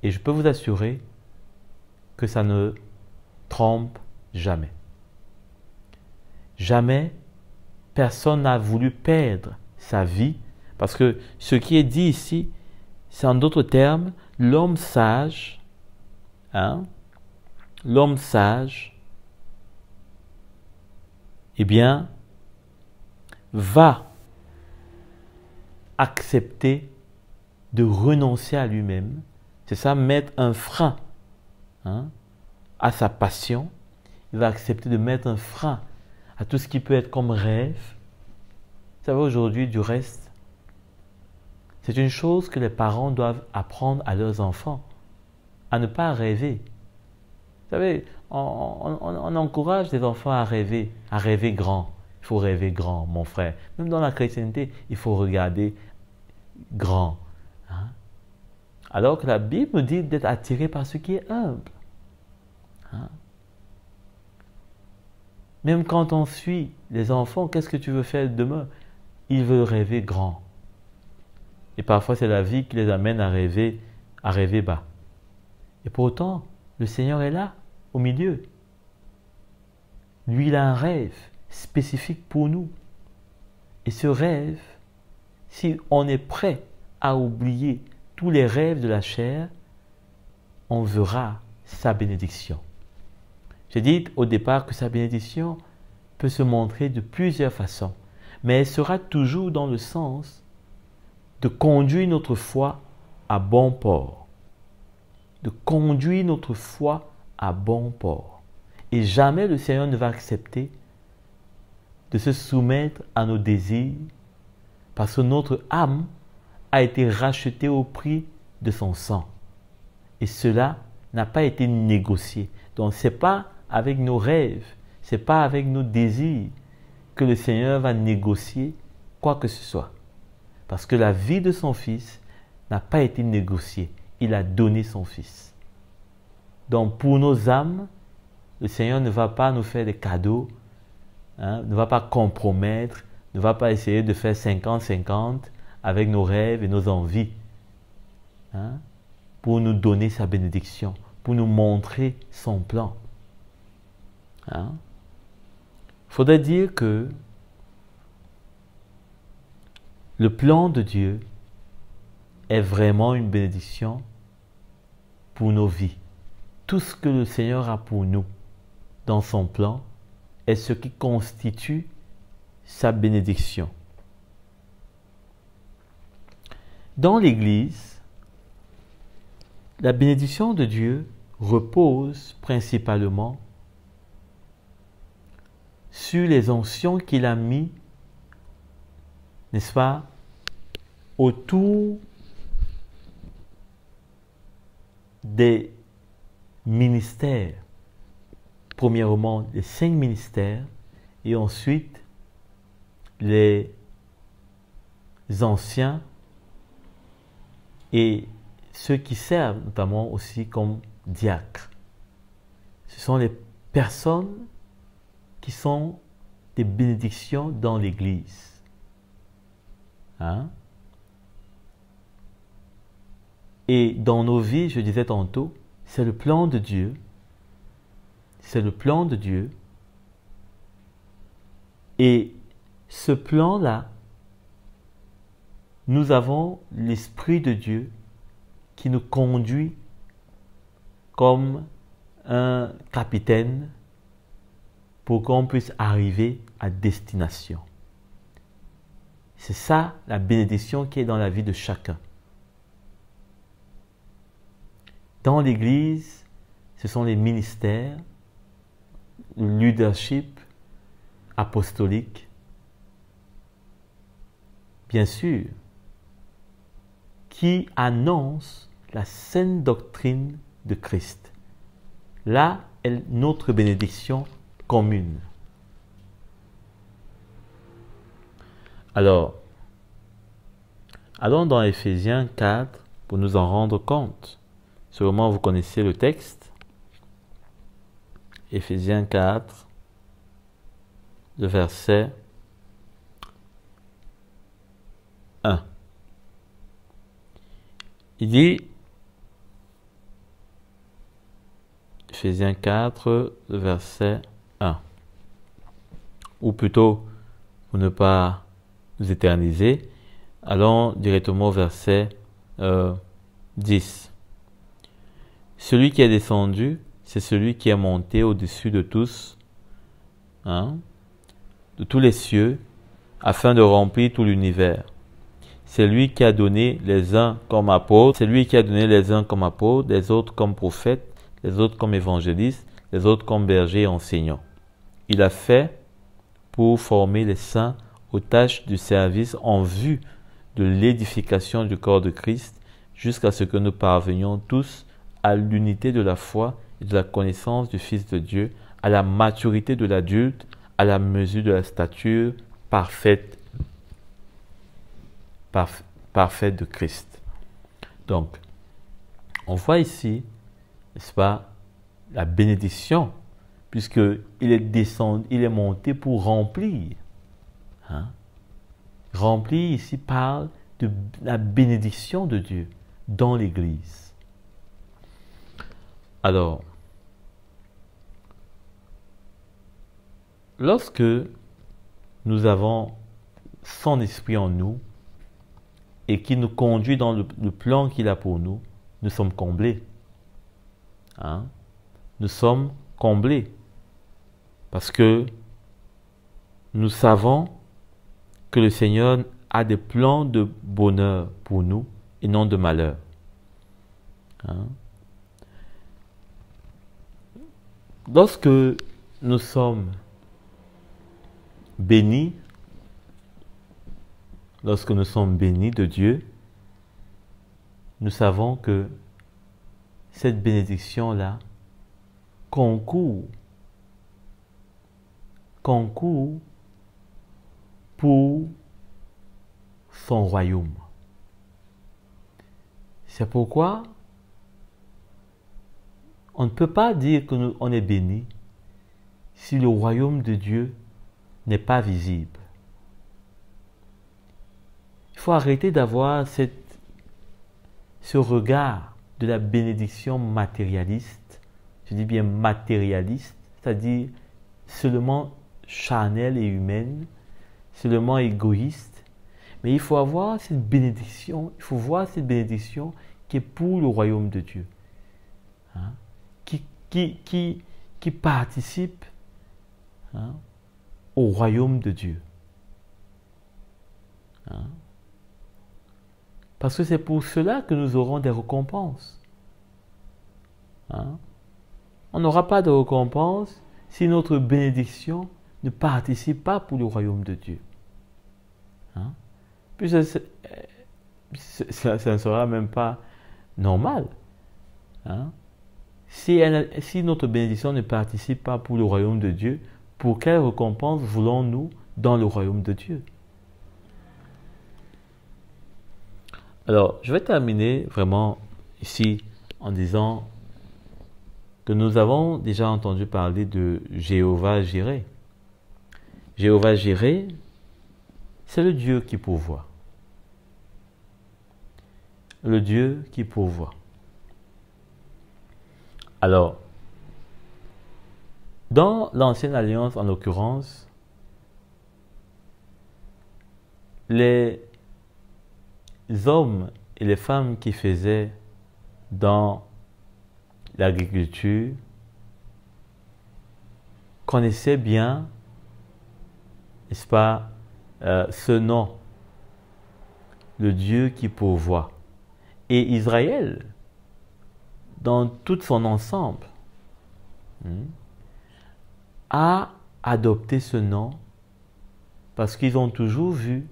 Et je peux vous assurer que ça ne trompe jamais. Jamais personne n'a voulu perdre sa vie, parce que ce qui est dit ici, c'est en d'autres termes, l'homme sage, l'homme sage, eh bien, va accepter de renoncer à lui-même. C'est ça, mettre un frein à sa passion. Il va accepter de mettre un frein à tout ce qui peut être comme rêve. Vous savez, aujourd'hui, du reste, c'est une chose que les parents doivent apprendre à leurs enfants, à ne pas rêver. Vous savez, on encourage les enfants à rêver grand. Il faut rêver grand, mon frère. Même dans la chrétienté, il faut regarder grand. Alors que la Bible nous dit d'être attiré par ce qui est humble. Même quand on suit les enfants, qu'est-ce que tu veux faire demain? Ils veulent rêver grand. Et parfois, c'est la vie qui les amène à rêver bas. Et pourtant, le Seigneur est là, au milieu. Lui, il a un rêve spécifique pour nous. Et ce rêve, si on est prêt à oublier tous les rêves de la chair, on verra sa bénédiction. J'ai dit au départ que sa bénédiction peut se montrer de plusieurs façons, mais elle sera toujours dans le sens de conduire notre foi à bon port. De conduire notre foi à bon port. Et jamais le Seigneur ne va accepter de se soumettre à nos désirs, parce que notre âme a été rachetée au prix de son sang. Et cela n'a pas été négocié. Donc ce n'est pas avec nos rêves, ce n'est pas avec nos désirs que le Seigneur va négocier quoi que ce soit. Parce que la vie de son Fils n'a pas été négociée. Il a donné son Fils. Donc pour nos âmes, le Seigneur ne va pas nous faire des cadeaux, ne va pas compromettre, ne va pas essayer de faire 50-50 avec nos rêves et nos envies, pour nous donner sa bénédiction, pour nous montrer son plan. Il faudrait dire que le plan de Dieu est vraiment une bénédiction pour nos vies. Tout ce que le Seigneur a pour nous dans son plan est ce qui constitue sa bénédiction. Dans l'Église, la bénédiction de Dieu repose principalement sur les onctions qu'il a mis, n'est-ce pas, autour des ministères. Premièrement, les 5 ministères et ensuite les anciens et ceux qui servent notamment aussi comme diacres. Ce sont les personnes qui sont des bénédictions dans l'Église. Et dans nos vies, je disais tantôt, c'est le plan de Dieu. C'est le plan de Dieu. Et ce plan-là, nous avons l'Esprit de Dieu qui nous conduit comme un capitaine pour qu'on puisse arriver à destination. C'est ça la bénédiction qui est dans la vie de chacun. Dans l'Église, ce sont les ministères, le leadership apostolique, bien sûr, qui annonce la saine doctrine de Christ. Là est notre bénédiction commune. Alors, allons dans Éphésiens 4 pour nous en rendre compte. Sûrement vous connaissez le texte. Éphésiens 4, le verset 1. Il dit, Éphésiens 4, le verset 1. Ou plutôt, pour ne pas nous éterniser, allons directement au verset 10. Celui qui est descendu, c'est celui qui est monté au-dessus de tous, de tous les cieux, afin de remplir tout l'univers. C'est lui qui a donné les uns comme apôtres, c'est lui qui a donné les uns comme apôtres, les autres comme prophètes, les autres comme évangélistes, les autres comme bergers et enseignants. Il a fait pour former les saints aux tâches du service en vue de l'édification du corps de Christ, jusqu'à ce que nous parvenions tous à l'unité de la foi et de la connaissance du Fils de Dieu, à la maturité de l'adulte, à la mesure de la stature parfaite de Christ. Donc, on voit ici, n'est-ce pas, la bénédiction, puisqu'il est descendu, il est monté pour remplir. Remplir ici parle de la bénédiction de Dieu dans l'Église. Alors, lorsque nous avons son esprit en nous et qui nous conduit dans le plan qu'il a pour nous, nous sommes comblés. Nous sommes comblés parce que nous savons que le Seigneur a des plans de bonheur pour nous et non de malheur. Lorsque nous sommes bénis, lorsque nous sommes bénis de Dieu, nous savons que cette bénédiction-là concourt pour son royaume. C'est pourquoi on ne peut pas dire qu'on est béni si le royaume de Dieu n'est pas visible. Il faut arrêter d'avoir ce regard de la bénédiction matérialiste. Je dis bien matérialiste, c'est-à-dire seulement charnelle et humaine, seulement égoïste. Mais il faut avoir cette bénédiction, il faut voir cette bénédiction qui est pour le royaume de Dieu. Qui participe au royaume de Dieu. Parce que c'est pour cela que nous aurons des récompenses. On n'aura pas de récompense si notre bénédiction ne participe pas pour le royaume de Dieu. Puis ça ne sera même pas normal. Si notre bénédiction ne participe pas pour le royaume de Dieu, pour quelle récompense voulons-nous dans le royaume de Dieu? Alors, je vais terminer vraiment ici en disant que nous avons déjà entendu parler de Jéhovah Jireh. Jéhovah Jireh, c'est le Dieu qui pourvoit. Le Dieu qui pourvoit. Alors, dans l'Ancienne Alliance, en l'occurrence, les hommes et les femmes qui faisaient dans l'agriculture connaissaient bien, n'est-ce pas, ce nom, le Dieu qui pourvoit. Et Israël, dans tout son ensemble, a adopté ce nom parce qu'ils ont toujours vu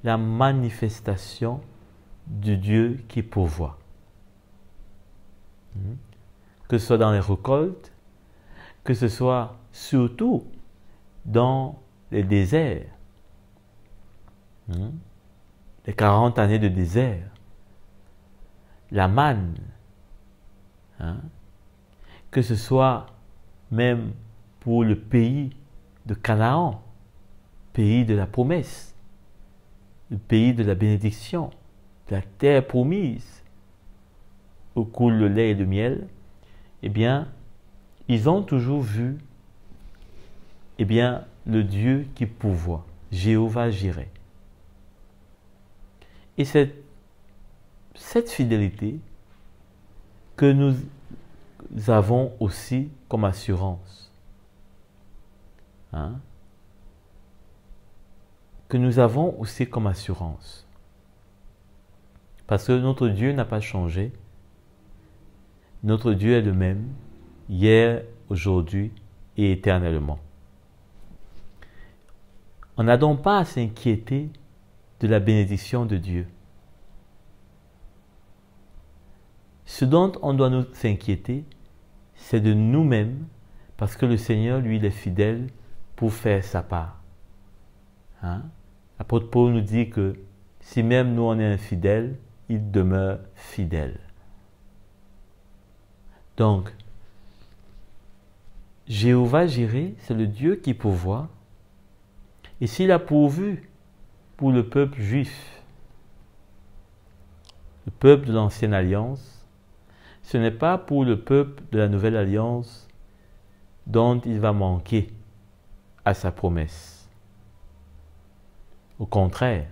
la manifestation du Dieu qui pourvoit. Que ce soit dans les récoltes, que ce soit surtout dans les déserts, les 40 années de désert, la manne, que ce soit même pour le pays de Canaan, pays de la promesse, le pays de la bénédiction, de la terre promise, où coule le lait et le miel, eh bien, ils ont toujours vu, eh bien, le Dieu qui pourvoit, Jéhovah Jireh. Et c'est cette fidélité que nous avons aussi comme assurance. Hein? Que nous avons aussi comme assurance. Parce que notre Dieu n'a pas changé. Notre Dieu est le même, hier, aujourd'hui et éternellement. On n'a donc pas à s'inquiéter de la bénédiction de Dieu. Ce dont on doit nous s'inquiéter, c'est de nous-mêmes, parce que le Seigneur, lui, il est fidèle pour faire sa part. Hein? L'apôtre Paul nous dit que si même nous on est infidèles, il demeure fidèle. Donc, Jéhovah Jireh, c'est le Dieu qui pourvoit. Et s'il a pourvu pour le peuple juif, le peuple de l'ancienne alliance, ce n'est pas pour le peuple de la nouvelle alliance dont il va manquer à sa promesse. Au contraire,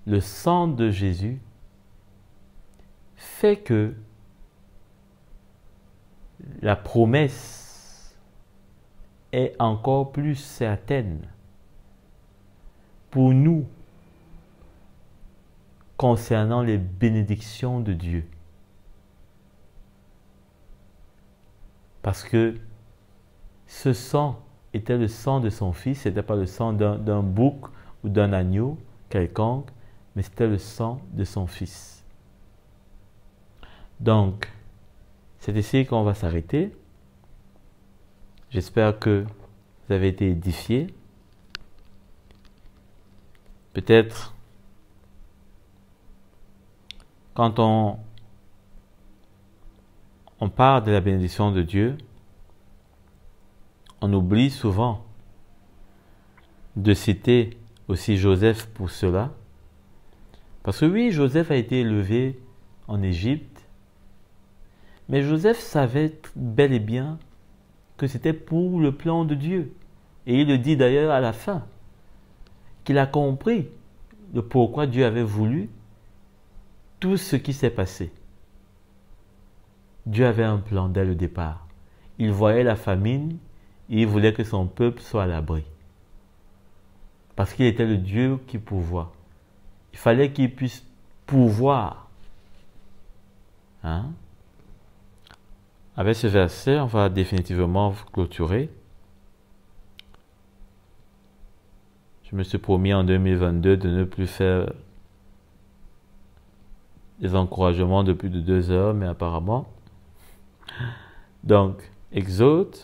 le sang de Jésus fait que la promesse est encore plus certaine pour nous concernant les bénédictions de Dieu. Parce que ce sang était le sang de son fils, ce n'était pas le sang d'un bouc ou d'un agneau quelconque, mais c'était le sang de son fils. Donc, c'est ici qu'on va s'arrêter. J'espère que vous avez été édifiés. Peut-être, quand on parle de la bénédiction de Dieu, on oublie souvent de citer aussi Joseph pour cela. Parce que oui, Joseph a été élevé en Égypte, mais Joseph savait bel et bien que c'était pour le plan de Dieu. Et il le dit d'ailleurs à la fin, qu'il a compris le pourquoi Dieu avait voulu tout ce qui s'est passé. Dieu avait un plan dès le départ. Il voyait la famine et il voulait que son peuple soit à l'abri. Parce qu'il était le Dieu qui pourvoit. Il fallait qu'il puisse pourvoir. Hein? Avec ce verset, on va définitivement clôturer. Je me suis promis en 2022 de ne plus faire des encouragements de plus de 2 heures, mais apparemment. Donc, Exode,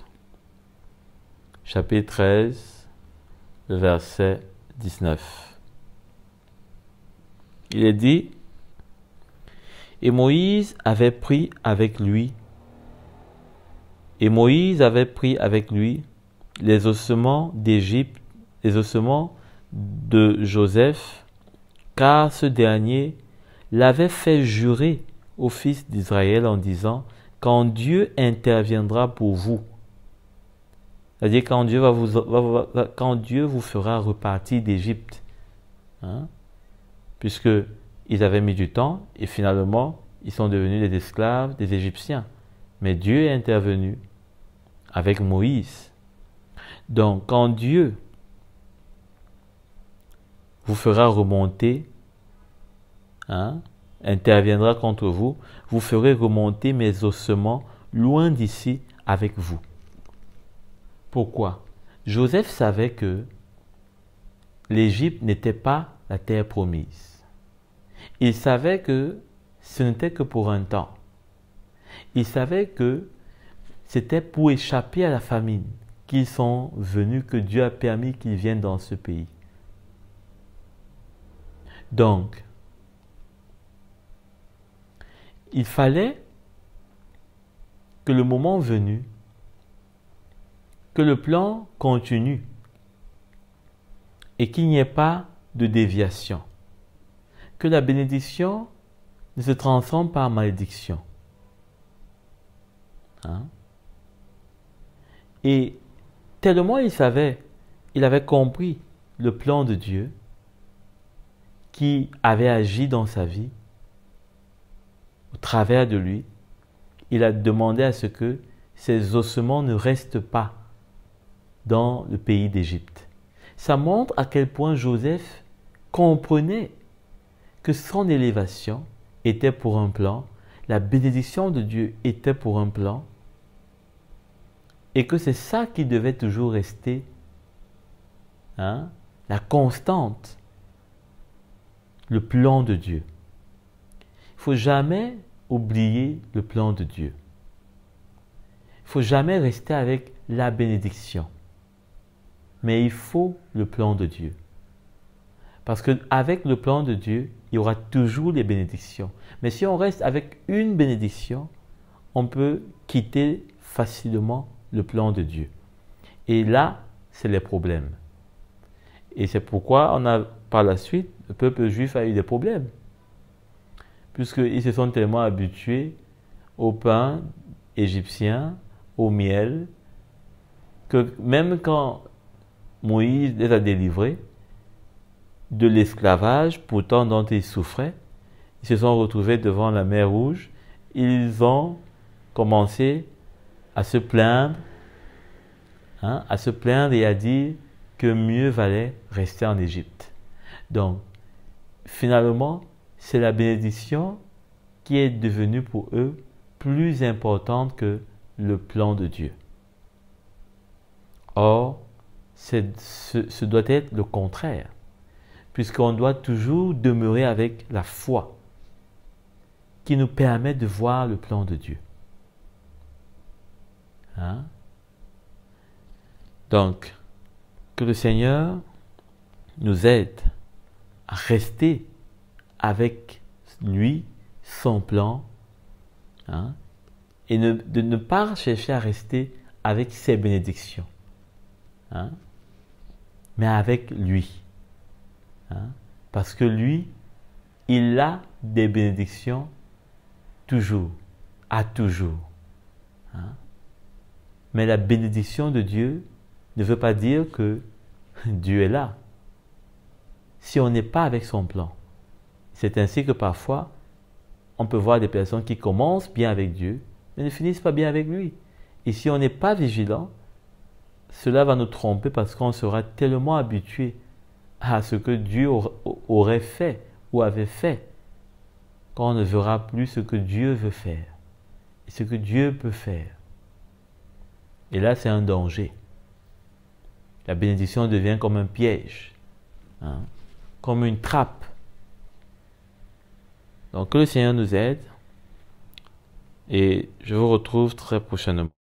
chapitre 13, le verset 19. Il est dit, « Et Moïse avait pris avec lui les ossements d'Égypte, les ossements de Joseph, car ce dernier l'avait fait jurer aux fils d'Israël en disant, « Quand Dieu interviendra pour vous, c'est-à-dire quand Dieu vous fera repartir d'Égypte, hein, puisque ils avaient mis du temps et finalement ils sont devenus des esclaves des Égyptiens. Mais Dieu est intervenu avec Moïse. Donc quand Dieu vous fera remonter, hein, interviendra contre vous, vous ferez remonter mes ossements loin d'ici avec vous. » Pourquoi? Joseph savait que l'Égypte n'était pas la terre promise. Il savait que ce n'était que pour un temps. Il savait que c'était pour échapper à la famine qu'ils sont venus, que Dieu a permis qu'ils viennent dans ce pays. Donc, il fallait que le moment venu, que le plan continue et qu'il n'y ait pas de déviation, que la bénédiction ne se transforme pas en malédiction. Hein? Et tellement il savait, il avait compris le plan de Dieu qui avait agi dans sa vie, au travers de lui, il a demandé à ce que ses ossements ne restent pas dans le pays d'Égypte. Ça montre à quel point Joseph comprenait que son élévation était pour un plan, la bénédiction de Dieu était pour un plan, et que c'est ça qui devait toujours rester, la constante, le plan de Dieu. Il ne faut jamais oublier le plan de Dieu. Il ne faut jamais rester avec la bénédiction. Mais il faut le plan de Dieu. Parce qu'avec le plan de Dieu, il y aura toujours les bénédictions. Mais si on reste avec une bénédiction, on peut quitter facilement le plan de Dieu. Et là, c'est les problèmes. Et c'est pourquoi par la suite, le peuple juif a eu des problèmes. Puisqu'ils se sont tellement habitués au pain égyptien, au miel, que même quand Moïse les a délivrés de l'esclavage, pourtant dont ils souffraient, ils se sont retrouvés devant la mer Rouge, ils ont commencé à se plaindre, et à dire que mieux valait rester en Égypte. Donc, finalement, c'est la bénédiction qui est devenue pour eux plus importante que le plan de Dieu. Or, ce doit être le contraire, puisqu'on doit toujours demeurer avec la foi qui nous permet de voir le plan de Dieu. Donc, que le Seigneur nous aide à rester avec lui, son plan, et de ne pas chercher à rester avec ses bénédictions, mais avec lui. Parce que lui, il a des bénédictions toujours, à toujours. Mais la bénédiction de Dieu ne veut pas dire que Dieu est là, si on n'est pas avec son plan. C'est ainsi que parfois, on peut voir des personnes qui commencent bien avec Dieu, mais ne finissent pas bien avec lui. Et si on n'est pas vigilant, cela va nous tromper parce qu'on sera tellement habitué à ce que Dieu aurait fait ou avait fait, qu'on ne verra plus ce que Dieu veut faire et ce que Dieu peut faire. Et là, c'est un danger. La bénédiction devient comme un piège, comme une trappe. Donc, que le Seigneur nous aide et je vous retrouve très prochainement.